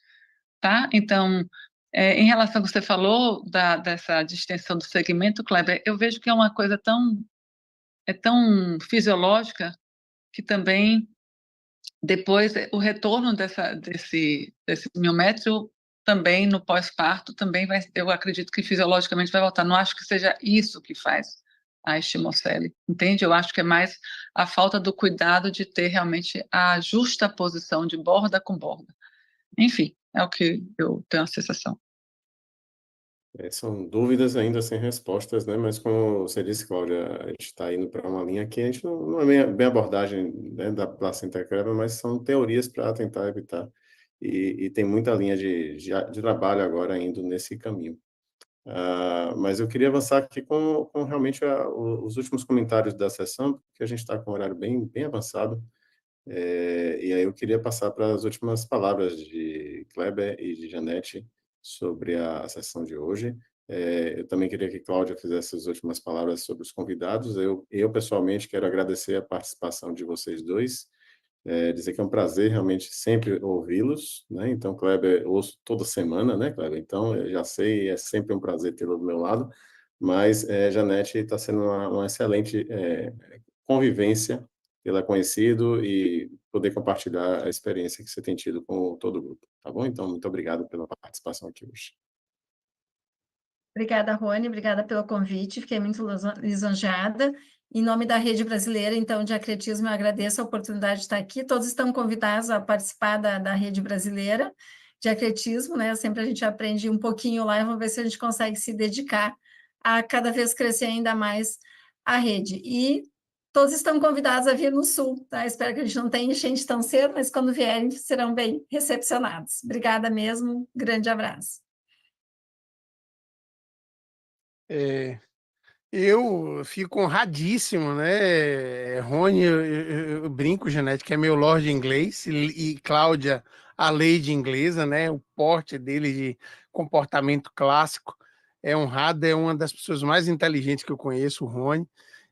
tá? Então, em relação ao que você falou dessa distensão do segmento, Kleber, eu vejo que é uma coisa tão fisiológica que também depois o retorno desse miométrio também no pós-parto também vai, eu acredito que fisiologicamente vai voltar. Não acho que seja isso que faz a estimocele, entende? Eu acho que é mais a falta do cuidado de ter realmente a justa posição de borda com borda. Enfim, é o que eu tenho a sensação. São dúvidas ainda sem respostas, né? Mas como você disse, Cláudia, a gente está indo para uma linha que a gente não é bem abordagem, né, da placenta creva, mas são teorias para tentar evitar. E tem muita linha de trabalho agora indo nesse caminho. Mas eu queria avançar aqui com realmente os últimos comentários da sessão, porque a gente está com um horário bem avançado. E aí eu queria passar para as últimas palavras de Kleber e de Janete sobre a sessão de hoje. Eu também queria que Cláudia fizesse as últimas palavras sobre os convidados. Eu pessoalmente quero agradecer a participação de vocês dois, dizer que é um prazer realmente sempre ouvi-los, né? Então, Kleber, eu ouço toda semana, né, Kleber? Então, eu já sei, é sempre um prazer tê-lo do meu lado, mas Janete está sendo uma excelente convivência, tê-la conhecido e poder compartilhar a experiência que você tem tido com todo o grupo, tá bom? Então, muito obrigado pela participação aqui hoje. Obrigada, Rony, obrigada pelo convite, fiquei muito lisonjeada. Em nome da Rede Brasileira, então, de Acretismo, eu agradeço a oportunidade de estar aqui. Todos estão convidados a participar da Rede Brasileira de Acretismo, né? Sempre a gente aprende um pouquinho lá e vamos ver se a gente consegue se dedicar a cada vez crescer ainda mais a rede. E todos estão convidados a vir no Sul, tá? Espero que a gente não tenha enchente tão cedo, mas quando vierem serão bem recepcionados. Obrigada mesmo, grande abraço. Eu fico honradíssimo, né? Rony, eu brinco, Janete, que é meu Lorde inglês, e Cláudia, a Lady inglesa, né? O porte dele de comportamento clássico é honrado, é uma das pessoas mais inteligentes que eu conheço, o Rony.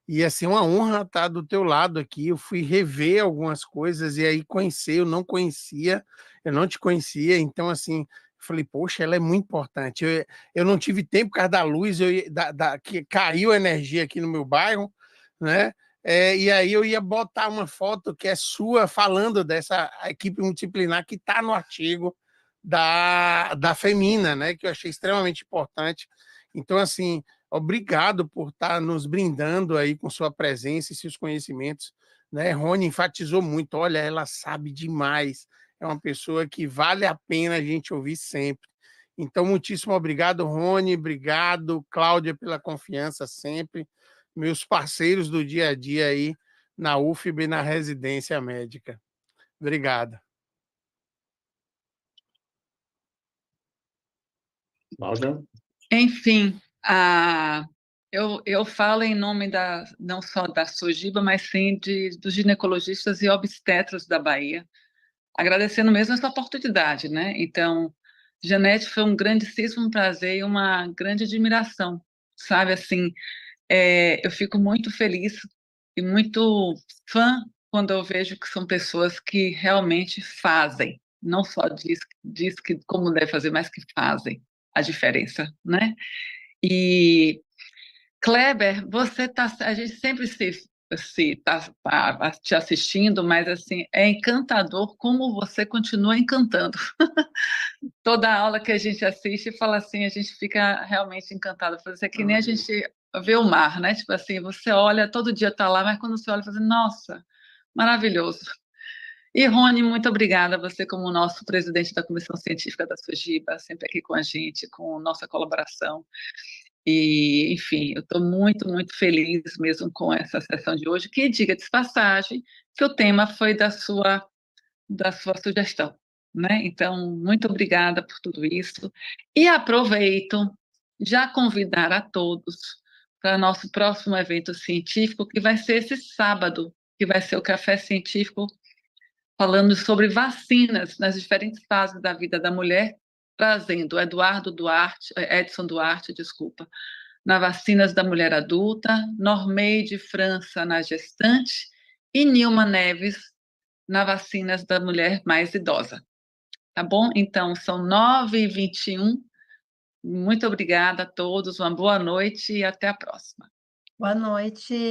E assim, uma honra estar do teu lado aqui. Eu fui rever algumas coisas e aí conhecer, eu não conhecia, eu não te conhecia, então assim. Falei, poxa, ela é muito importante. Eu não tive tempo por causa da luz, que caiu a energia aqui no meu bairro, né? E aí eu ia botar uma foto que é sua falando dessa equipe multidisciplinar que está no artigo da Femina, né? Que eu achei extremamente importante. Então, assim, obrigado por estar nos brindando aí com sua presença e seus conhecimentos, né? Rony enfatizou muito, olha, ela sabe demais, é uma pessoa que vale a pena a gente ouvir sempre. Então, muitíssimo obrigado, Rony, obrigado, Cláudia, pela confiança sempre, meus parceiros do dia a dia aí na UFB e na residência médica. Obrigado. Cláudia? Enfim, eu falo em nome não só da Sojiba, mas sim dos ginecologistas e obstetras da Bahia, agradecendo mesmo essa oportunidade, né? Então, Janete, foi um grandíssimo prazer e uma grande admiração, sabe? Assim, eu fico muito feliz e muito fã quando eu vejo que são pessoas que realmente fazem, não só diz que como deve fazer, mas que fazem a diferença, né? E Kleber, a gente sempre se tá te assistindo, mas assim é encantador como você continua encantando. Toda aula que a gente assiste fala assim, a gente fica realmente encantado. Isso é que nem a gente vê o mar, né? Tipo assim, você olha, todo dia está lá, mas quando você olha, você fala assim, nossa, maravilhoso. E Rony, muito obrigada, você como nosso presidente da Comissão Científica da Sojiba, sempre aqui com a gente, com nossa colaboração. E, enfim, eu estou muito feliz mesmo com essa sessão de hoje, que diga de passagem que o tema foi da sua sugestão, né? Então, muito obrigada por tudo isso. E aproveito já convidar a todos para nosso próximo evento científico, que vai ser esse sábado, que vai ser o Café Científico, falando sobre vacinas nas diferentes fases da vida da mulher, trazendo Edson Duarte, desculpa, na vacinas da mulher adulta, Normeide França na gestante e Nilma Neves na vacinas da mulher mais idosa. Tá bom? Então, são 9h21. Muito obrigada a todos, uma boa noite e até a próxima. Boa noite.